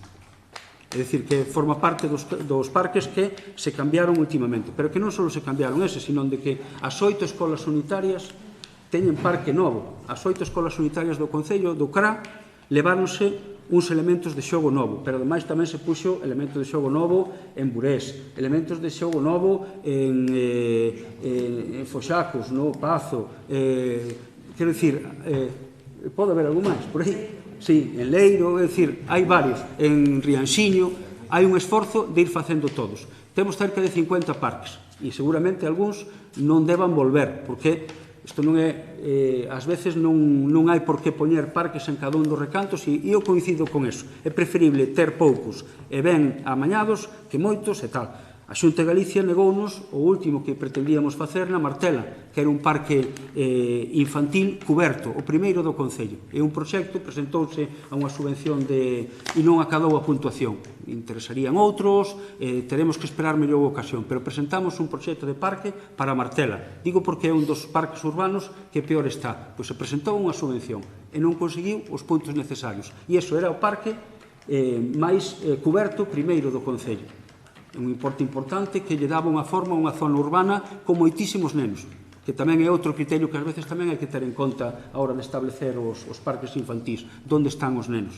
É dicir, que forma parte dos parques que se cambiaron últimamente. Pero que non só se cambiaron ese, sino de que as 8 escolas unitarias teñen parque novo. As 8 escolas unitarias do Concello do CRA leváronse uns elementos de xogo novo, pero ademais tamén se puxo elementos de xogo novo en Burés, elementos de xogo novo en Foxacos, no Pazo, quero dicir, pode haber algo máis por aí? Sí, en Leiro, é dicir, hai varios, en Rianxiño, hai un esforzo de ir facendo todos. Temos cerca de 50 parques, e seguramente algúns non deban volver, porque isto non é, ás veces non hai por que poñer parques en cada un dos recantos e eu coincido con eso. É preferible ter poucos e ben amañados que moitos e tal. A Xunta de Galicia negounos o último que pretendíamos facer na Martela, que era un parque infantil cuberto, o primeiro do Concello. É un proxecto, presentouse a unha subvención e non acadou a puntuación. Interesarían outros, teremos que esperar mellor ocasión, pero presentamos un proxecto de parque para a Martela. Digo porque é un dos parques urbanos que peor está, pois se presentou unha subvención e non conseguiu os puntos necesarios. E iso era o parque máis cuberto primeiro do Concello. Un importe importante que lle daba unha forma a unha zona urbana con moitísimos nenos, que tamén é outro criterio que ás veces tamén hai que ter en conta a hora de establecer os parques infantís, onde están os nenos.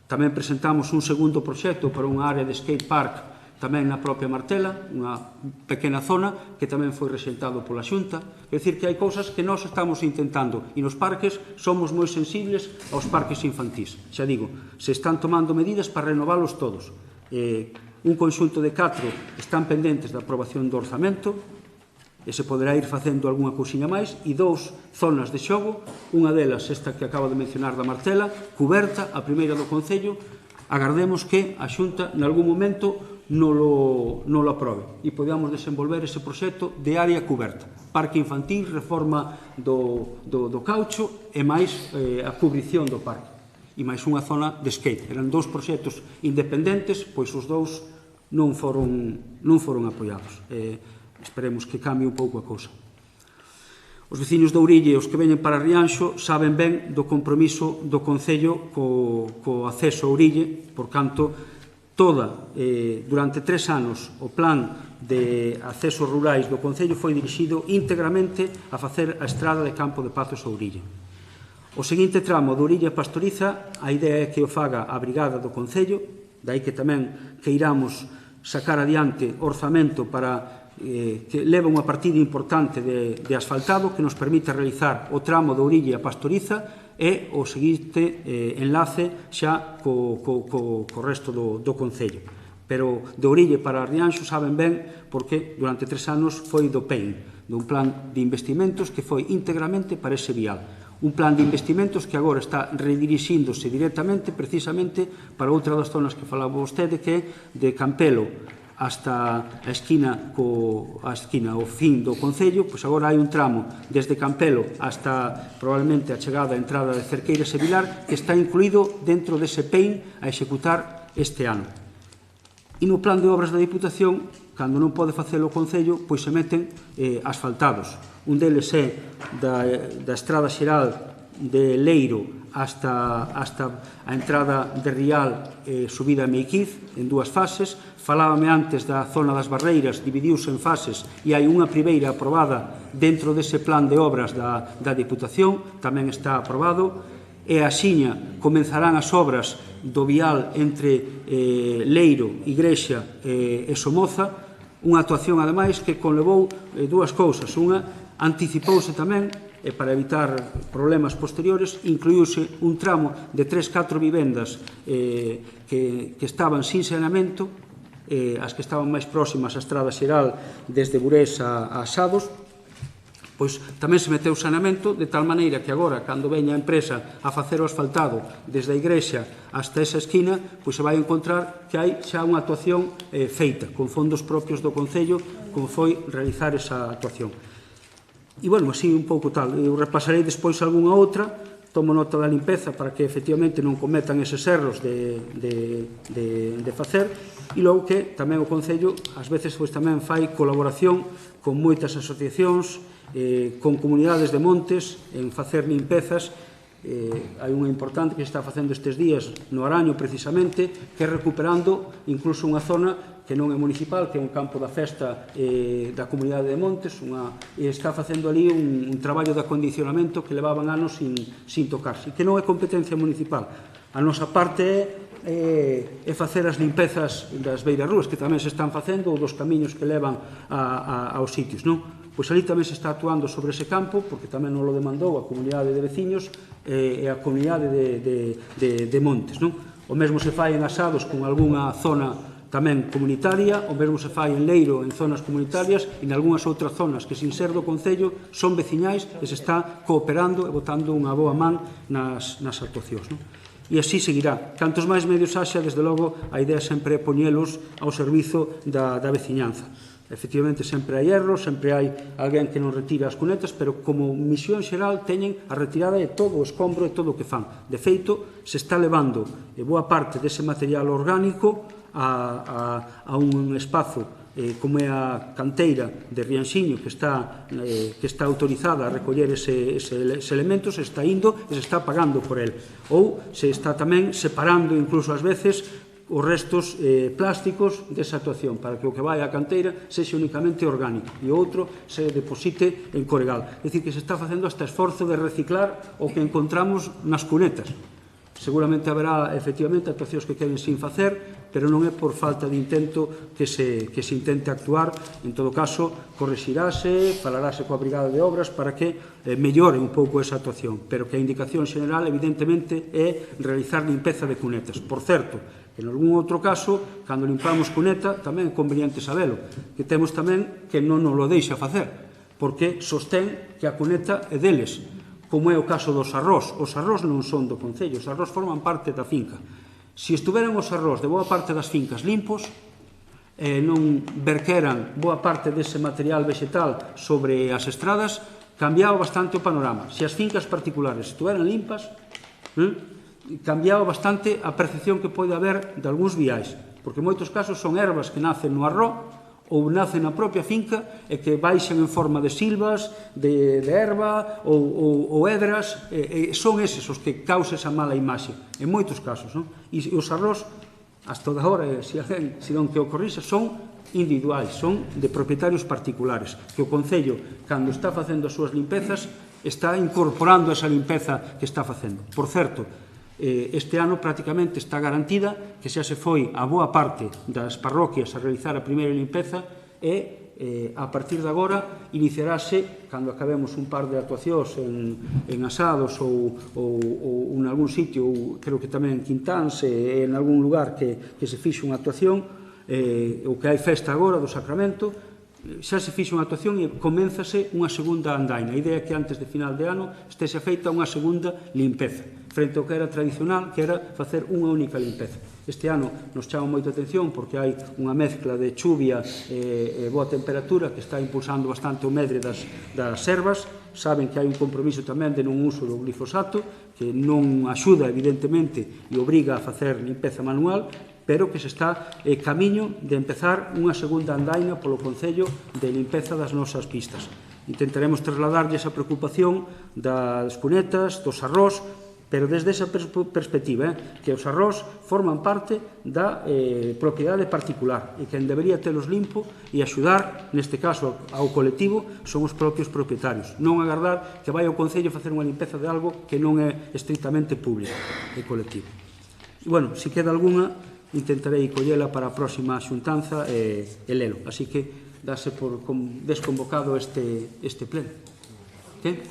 Tamén presentamos un segundo proxecto para unha área de skate park tamén na propia Martela, unha pequena zona que tamén foi rexeitado pola Xunta. É dicir, que hai cousas que nós estamos intentando e nos parques somos moi sensibles aos parques infantís. Xa digo, se están tomando medidas para renovalos todos. Un conxunto de 4 están pendentes da aprobación do orzamento e se poderá ir facendo algunha cousiña máis, e 2 zonas de xogo, unha delas, esta que acabo de mencionar da Martela, cuberta, a primeira do Concello. Agardemos que a Xunta nalgún momento non lo aprobe e podamos desenvolver ese proxecto de área cuberta, parque infantil, reforma do caucho e máis a cubrición do parque e máis unha zona de skate. Eran 2 proxectos independentes, pois os 2 non foron apoiados. Esperemos que cambie un pouco a cousa. Os veciños de Ourille, os que veñen para Rianxo, saben ben do compromiso do Concello co acceso a Ourille, por canto, durante 3 anos, o plan de accesos rurais do Concello foi dirixido íntegramente a facer a estrada de Campo de Pazos a Ourille. O seguinte tramo de Ourille a Pastoriza, a idea é que o faga a Brigada do Concello, dai que tamén que iramos sacar adiante orzamento para que leva unha partida importante de asfaltado que nos permite realizar o tramo de Ourille a Pastoriza e o seguinte enlace xa co resto do Concello. Pero de Ourille para Rianxo saben ben porque durante 3 anos foi do PEIN, dun plan de investimentos que foi íntegramente para ese vial. Un plan de investimentos que agora está redirixíndose directamente, precisamente, para outra das zonas que falaba vostede, que é de Campelo hasta a esquina ao fin do Concello. Pois agora hai un tramo desde Campelo hasta probablemente a chegada a entrada de Cerqueiras e Vilar que está incluído dentro dese PEIN a executar este ano. E no plan de obras da Diputación, cando non pode facelo o Concello, pois se meten asfaltados. Un deles é da estrada xeral de Leiro hasta a entrada de Rial subida a Meiquiz, en 2 fases. Falábame antes da zona das Barreiras, dividiuse en fases e hai unha primeira aprobada dentro dese plan de obras da Diputación, tamén está aprobado. E axiña comenzarán as obras do vial entre Leiro, Igrexa e Somoza, unha actuación, ademais, que conlevou 2 cousas. Unha, anticipouse tamén, e para evitar problemas posteriores, incluíuse un tramo de 3-4 vivendas que estaban sin saneamento, as que estaban máis próximas á estrada xeral desde Burés a Asados, pois tamén se meteu saneamento, de tal maneira que agora, cando veña a empresa a facer o asfaltado desde a Igrexa hasta esa esquina, pois se vai encontrar que hai xa unha actuación feita, con fondos propios do Concello, como foi realizar esa actuación. E, bueno, así un pouco tal. Eu repasarei despois algunha outra, tomo nota da limpeza para que efectivamente non cometan eses erros de facer, e logo que tamén o Concello ás veces tamén fai colaboración con moitas asociacións, con comunidades de montes en facer limpezas. Hai unha importante que se está facendo estes días no Araño precisamente, que é recuperando incluso unha zona que non é municipal, que é un campo da festa da comunidade de Montes, e está facendo ali un traballo de acondicionamento que levaban anos sin tocarse, e que non é competencia municipal. A nosa parte é facer as limpezas das beirarrúas, que tamén se están facendo, ou dos camiños que levan aos sitios, non? Pois ali tamén se está actuando sobre ese campo, porque tamén non lo demandou a comunidade de veciños e a comunidade de Montes, non? O mesmo se fai en asados con algunha zona tamén comunitaria, o mesmo se fai en Leiro en zonas comunitarias e en algunhas outras zonas que, sin ser do Concello, son veciñais e se está cooperando e botando unha boa man nas actuacións, non? E así seguirá. Cantos máis medios haxa, desde logo, a idea sempre é poñelos ao servizo da veciñanza. Efectivamente, sempre hai erros, sempre hai alguén que non retira as cunetas, pero como misión xeral teñen a retirada de todo o escombro e todo o que fan. De feito, se está levando boa parte dese material orgánico a un espazo como é a canteira de Rianxiño, que está autorizada a recoller ese elemento, se está indo e se está pagando por el. Ou se está tamén separando, incluso ás veces, os restos plásticos desa actuación, para que o que vai á canteira sexa únicamente orgánico e o outro se deposite en Coregal. É dicir, que se está facendo hasta esforzo de reciclar o que encontramos nas cunetas. Seguramente haberá, efectivamente, actuacións que queden sin facer, pero non é por falta de intento que se intente actuar. En todo caso, correxirase, falarase coa Brigada de Obras para que mellore un pouco esa actuación, pero que a indicación xeral, evidentemente, é realizar limpeza de cunetas. Por certo, en algún outro caso, cando limpamos cuneta, tamén é conveniente sabelo, que temos tamén que non nos lo deixa facer, porque sostén que a cuneta é deles, como é o caso dos arroz. Os arroz non son do Concello, os arroz forman parte da finca. Se estuveran os arroz de boa parte das fincas limpos, non verqueran boa parte dese material vegetal sobre as estradas, cambiaba bastante o panorama. Se as fincas particulares estuveran limpas, cambiaba bastante a percepción que pode haber de algúns viais, porque en moitos casos son ervas que nacen no arroz ou nacen na propia finca e que baixan en forma de silvas, de erva ou edras, e son eses os que causan esa mala imaxe, en moitos casos, non? E os arroz, hasta da hora, se non que ocorrixe, son individuais, son de propietarios particulares, que o Concello, cando está facendo as súas limpezas, está incorporando esa limpeza que está facendo. Por certo, este ano prácticamente está garantida que xa se foi a boa parte das parroquias a realizar a primeira limpeza e a partir de agora iniciarase, cando acabemos un par de actuacións en asados ou en algún sitio, ou creo que tamén en Quintáns e en algún lugar que se fixe unha actuación, ou que hai festa agora do Sacramento, xa se fixe unha actuación e coménzase unha segunda andaina. A idea é que antes de final de ano estexa feita unha segunda limpeza, frente ao que era tradicional, que era facer unha única limpeza. Este ano nos chama moita atención porque hai unha mezcla de chuvia e boa temperatura que está impulsando bastante o medre das ervas. Saben que hai un compromiso tamén de non uso do glifosato, que non axuda, evidentemente, e obriga a facer limpeza manual, pero que se está camiño de empezar unha segunda andaina polo Concello de limpeza das nosas pistas. Intentaremos trasladarlle esa preocupación das cunetas, dos arroz, pero desde esa perspectiva, que os arroz forman parte da propiedade particular e quen debería telos limpo e axudar, neste caso, ao colectivo, son os propios propietarios. Non agardar que vai ao Concello facer unha limpeza de algo que non é estritamente público e colectivo. E, bueno, se queda algunha, intentarei collela para a próxima xuntanza e lelo. Así que dáse por desconvocado este pleno. Que?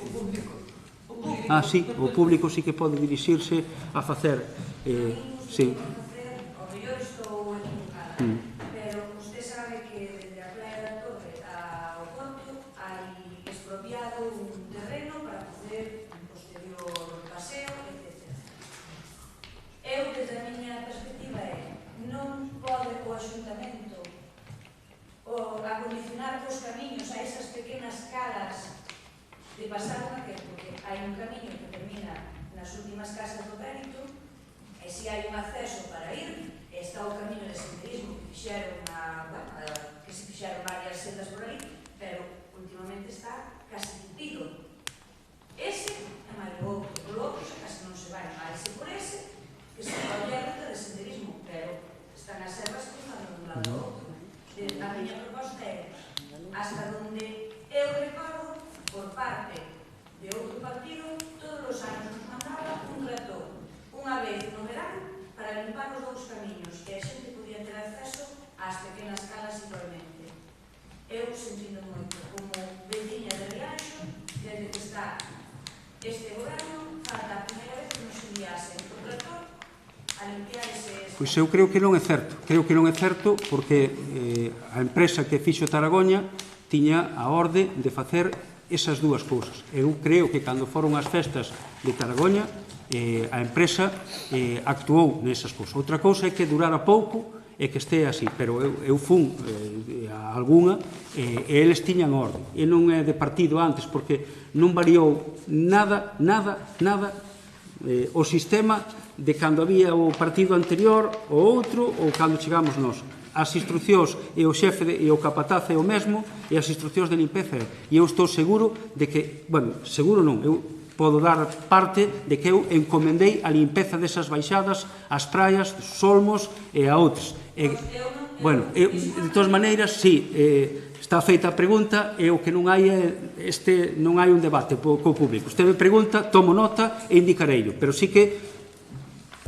Sí, o público sí que pode dirixirse a facer... Sí. O mellor estou equivocada, pero usted sabe que desde a Playa da Torre ao Conto hai expropiado un terreno para facer un posterior paseo, etc. Eu, desde a miña perspectiva, non pode o Axuntamento acondicionar os camiños a esas pequenas calas de pasar unha que, porque hai un camiño que termina na unhas casas do Périto, e se hai un acceso para ir, está o camiño de senderismo que fixeron que se fixeron varias sendas por aí, pero últimamente está casi tupido. Ese é máis o outro, o outro xa casi non se vai, máis por ese, que se pode a ruta de senderismo, pero están as serras cruzando de un lado ao outro. A miña proposta é, hasta donde eu recordo, por parte de outro partido, todos os anos nos mandaba un tractor, unha vez no verano, para limpar os dous camiños, que a xente podía ter acceso ás pequenas calas igualmente. Eu sentindo moito, como veciña de Rianxo, desde que está este goberno, falta a primeira vez que nos enviase o tractor a limpiar ese... Pois eu creo que non é certo. Creo que non é certo porque a empresa que fixo Taragoña tiña a orde de facer esas dúas cousas. Eu creo que cando foron as festas de Taragoña a empresa actuou nesas cousas. Outra cousa é que durara pouco e que este así, pero eu fun a alguna e eles tiñan orde. E non é de partido antes, porque non variou nada o sistema de cando había o partido anterior, o outro, ou cando chegamos nós. As instruccións e o xefe e o capataz é o mesmo e as instruccións de limpeza é. E eu estou seguro de que, bueno, seguro non, eu podo dar parte de que eu encomendei a limpeza desas baixadas, as praias, os solmos e a outros. Bueno, de todas maneiras, sí, está feita a pregunta e o que non hai non hai un debate co público. Usted me pregunta, tomo nota e indicareillo, pero sí que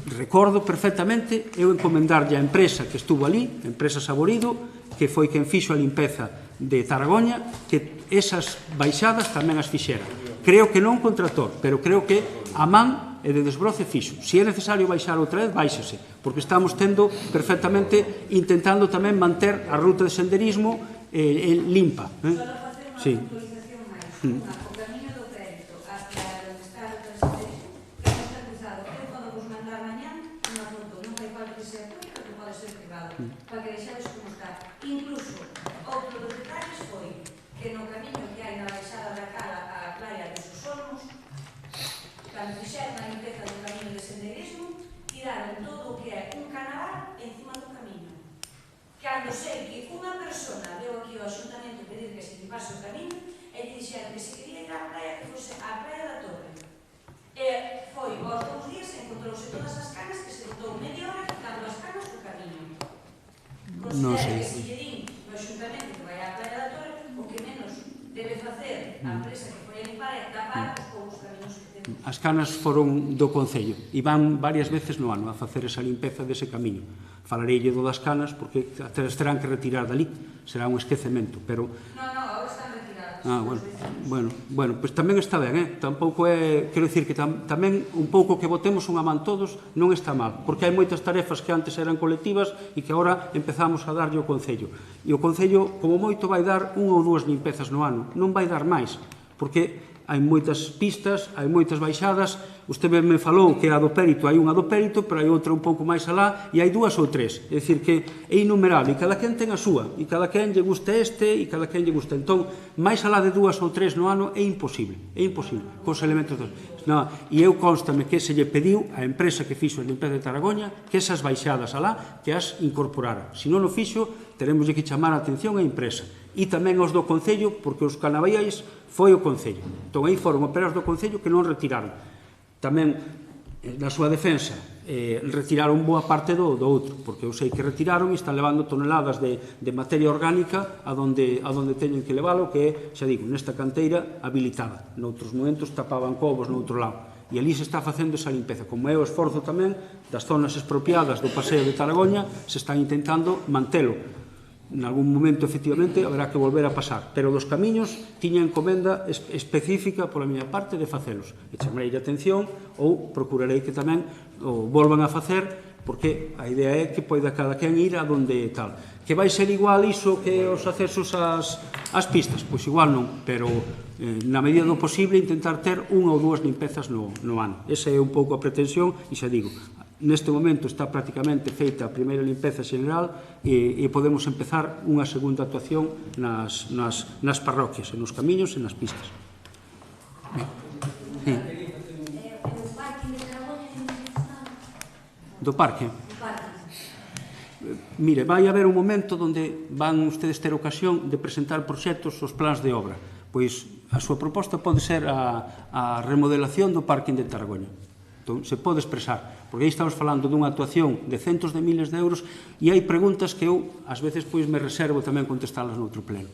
recordo perfectamente eu encomendarlle a empresa que estuvo ali, a empresa Saborido, que foi quen fixo a limpeza de Taragoña, que esas baixadas tamén as fixera. Creo que non con tractor, pero creo que a man e de desbroce fixo. Se é necesario baixar outra vez, báixase, porque estamos tendo perfectamente, intentando tamén manter a ruta de senderismo limpa. Só facer unha puntualización máis. O camiño do Périto hasta onde está a ruta de senderismo, que non está cruzado. Eu podo vos mandar mañán unha foto, non hai falta que sea pública, que pode ser privado, para que deixades como está. Incluso, outro dos detalles foi que no camiño que hai na baixada da Cala á praia dos Osormos, cando fixeron a limpeza do camiño de senderismo, tiraron todo o que é un canaval encima do camiño. Cando sei que unha persona deu aquí ao Xuntamento pedir que se limpase o camiño e lle dixeron que se quería ir á praia que fose á praia da Torre. E foi aos 2 días e encontrouse todas as canas que se botou media hora quitando as canas do camiño. Considero que se lle din no Xuntamento que vai á praia da Torre, o que menos debe facer a empresa que foi a limpar é tapar os poucos camiños que temos. As canas foron do Concello e van varias veces no ano a facer esa limpeza dese camiño. Falareille do das canas porque as terán que retirar dali, será un esquecemento, pero... Non, agora están retiradas. Bueno, pois tamén está ben, tampouco é, quero dicir que tamén un pouco que botemos unha man todos non está mal, porque hai moitas tarefas que antes eran colectivas e que agora empezamos a darlle ao Concello. E o Concello, como moito, vai dar unha ou dúas limpezas no ano, non vai dar máis, porque hai moitas pistas, hai moitas baixadas. Usted me falou que a do Périto, hai unha do Périto, pero hai outra un pouco máis alá, e hai 2 ou 3. É dicir, que é innumerable, e cada quen ten a súa, e cada quen lle gusta este, e cada quen lle gusta. Entón, máis alá de 2 ou 3 no ano é imposible, cos elementos dos... No, e eu constame que se lle pediu a empresa que fixo a limpeza de Taragoña que esas baixadas alá, que as incorporara. Se non o fixo, teremos que chamar a atención a empresa. E tamén aos do Concello, porque os canaviais foi o Concello. Entón, aí foron operas do Concello que non retiraron. Tamén, na súa defensa, retiraron boa parte do outro, porque eu sei que retiraron e están levando toneladas de materia orgánica a donde teñen que leválo, que é, xa digo, nesta canteira habilitada. Noutros momentos tapaban covos no outro lado. E ali se está facendo esa limpeza. Como é o esforzo tamén das zonas expropiadas do Paseo de Taragoña, se están intentando mantelo. En algún momento, efectivamente, haberá que volver a pasar. Pero dos camiños tiña encomenda específica pola miña parte de facelos. E chamarei a atención ou procurarei que tamén o volvan a facer, porque a idea é que poida cada quen ir a donde tal. Que vai ser igual iso que os accesos ás pistas? Pois igual non, pero na medida do posible intentar ter 1 ou 2 limpezas no ano. Esa é un pouco a pretensión e xa digo, neste momento está prácticamente feita a primeira limpeza xeneral e podemos empezar unha segunda actuación nas parroquias, nos camiños e nas pistas. O parking de Taragoña Do parque? Mire, vai haber un momento onde van ustedes ter ocasión de presentar proxectos os plans de obra. Pois a súa proposta pode ser a remodelación do parking de Taragoña. Entón, se pode expresar, porque aí estamos falando dunha actuación de centos de miles de euros e hai preguntas que eu, ás veces, pois me reservo tamén contestalas noutro pleno,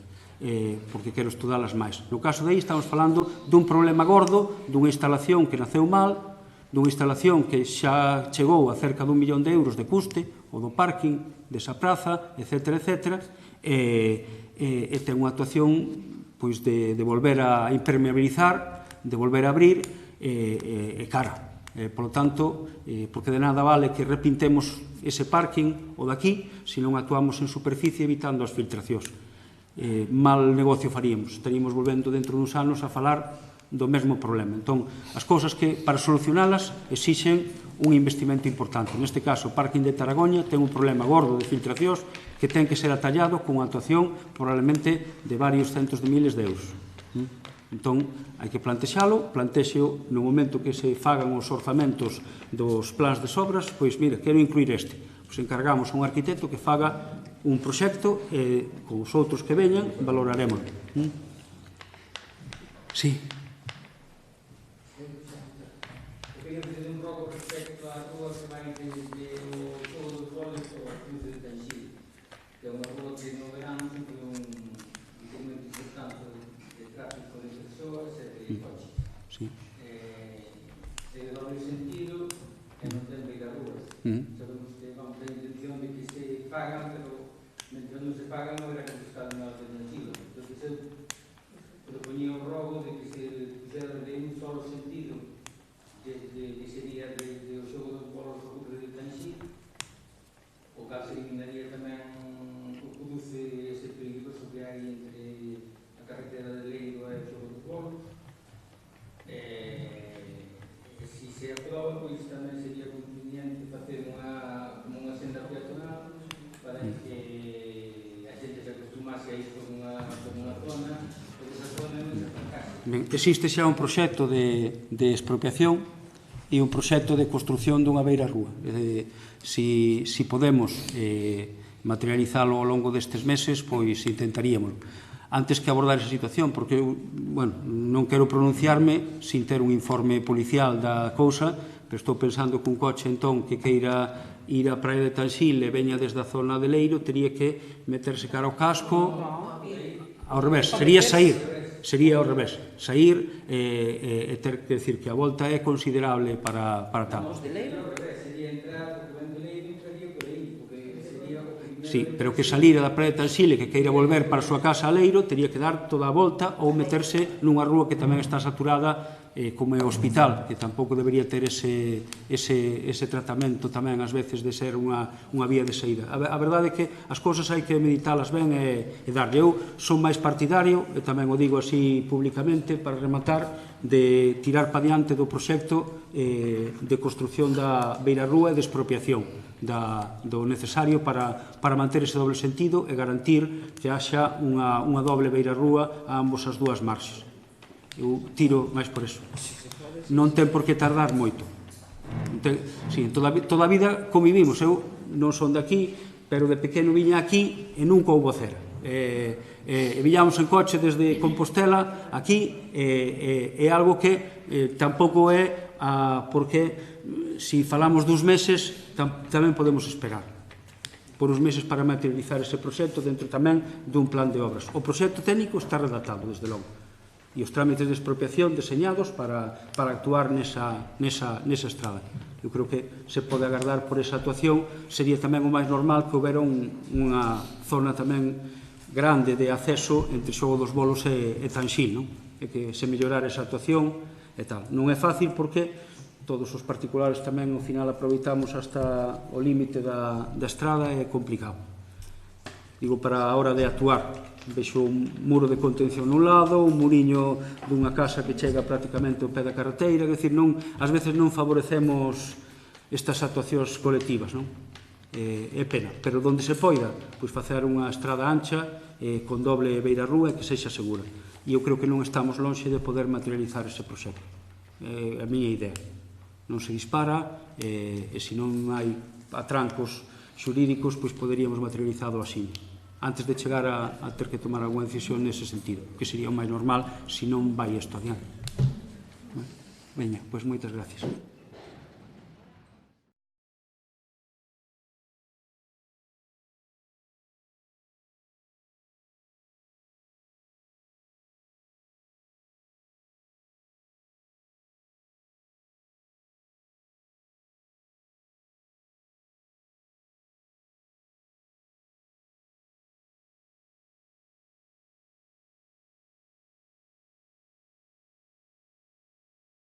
porque quero estudalas máis. No caso de aí estamos falando dun problema gordo, dunha instalación que naceu mal, dunha instalación que xa chegou a cerca d'1 millón de euros de custe, o do parking desa praza, etc., etc., e ten unha actuación pois de volver a impermeabilizar, de volver a abrir e cara. Por lo tanto, porque de nada vale que repintemos ese parking o daqui se non actuamos en superficie evitando as filtracións. Mal negocio faríamos, estaríamos volvendo dentro duns anos a falar do mesmo problema. Entón, as cousas que para solucionalas exixen un investimento importante. Neste caso, o parking de Taragoña ten un problema gordo de filtracións que ten que ser atallado con unha actuación probablemente de varios centos de miles de euros. Entón, hai que plantexalo, plantexeo no momento que se fagan os orzamentos dos plans de obras, pois, mira, quero incluir este. Pois encargamos a un arquitecto que faga un proxecto e con os outros que veñan valoraremos. Sí. Eu queria fazer un pouco respecto á rúa que vai desde o Xogo dos Bolos ao Cruce de Tanxil, que é unha rúa que no verán sempre un incremento importante de tráfico de persoas e de coches. Sí. É de doble sentido e non ten beirarrúas. Sabemos que vamos ter a intención de que se pagan, pero mentre non se pagan non haberá que buscar unha alternativa. Entón, eu proponía o rogo de que se puxera de un solo sentido, que sería desde o Xogo dos Bolos ao Cruce de Tanxil, o cal se eliminaría tamén o cruce ese peligroso que hai entre a carretera de Leiro e o Xogo dos Bolos. Se se aproba, pois tamén sería conveniente facer unha senda peatonal para que a xente se acostumase a ir por unha zona, porque esa zona non se francasa. Ben, existe xa un proxecto de expropiación e un proxecto de construción dunha beira-rúa. Si podemos materializalo ao longo destes meses, pois intentaríamos. Antes que abordar esa situación, porque eu, non quero pronunciarme sin ter un informe policial da cousa, pero estou pensando que un coche entón que queira ir á praia de Tanxil e veña desde a zona de Leiro, tería que meterse cara ao casco, ao revés, sería ao revés, sair e ter que decir que a volta é considerable para tal. Sí, pero que salira da praia de Tanxil e que queira volver para a súa casa a Leiro tería que dar toda a volta ou meterse nunha rúa que tamén está saturada como é o hospital, que tampouco debería ter ese tratamento tamén ás veces de ser unha vía de saída. A verdade é que as cousas hai que meditalas ben e darlle. Eu son máis partidario, e tamén o digo así públicamente para rematar, de tirar pa diante do proxecto de construción da beirarrúa e de expropiación do necesario para manter ese doble sentido e garantir que haxa unha doble beirarrúa a ambos as dúas marxes. Eu tiro máis por eso. Non ten por que tardar moito. Sí, toda a vida convivimos. Eu non son daqui, pero de pequeno viña aquí e nunca houbo cera. Viñamos en coche desde Compostela aquí, é algo que tampouco é porque se falamos dos meses tamén podemos esperar por uns meses para materializar ese proxecto dentro tamén dun plan de obras. O proxecto técnico está redactado, desde logo, e os trámites de expropiación deseñados para actuar nesa estrada. Eu creo que se pode agardar por esa actuación. Sería tamén o máis normal que houbera unha zona tamén grande de acceso entre Xogo dos Bolos e Tanxil, e que se mellorara esa actuación e tal. Non é fácil porque todos os particulares tamén ao final aproveitamos hasta o límite da estrada e é complicado. Digo, para a hora de actuar, vexo un muro de contención nun lado, un muriño dunha casa que chega prácticamente ao pé da carreteira, é dicir, ás veces non favorecemos estas actuacións colectivas, non? É pena, pero onde se poida, pois facer unha estrada ancha con doble beirarrúa e que sexa segura. E eu creo que non estamos lonxe de poder materializar ese proxecto. É a miña idea. non se dispara, e se non hai atrancos xurídicos, pois poderíamos materializado así, antes de chegar a ter que tomar alguna decisión nese sentido, que sería o máis normal se non vai isto adiante. Veña, pois moitas gracias.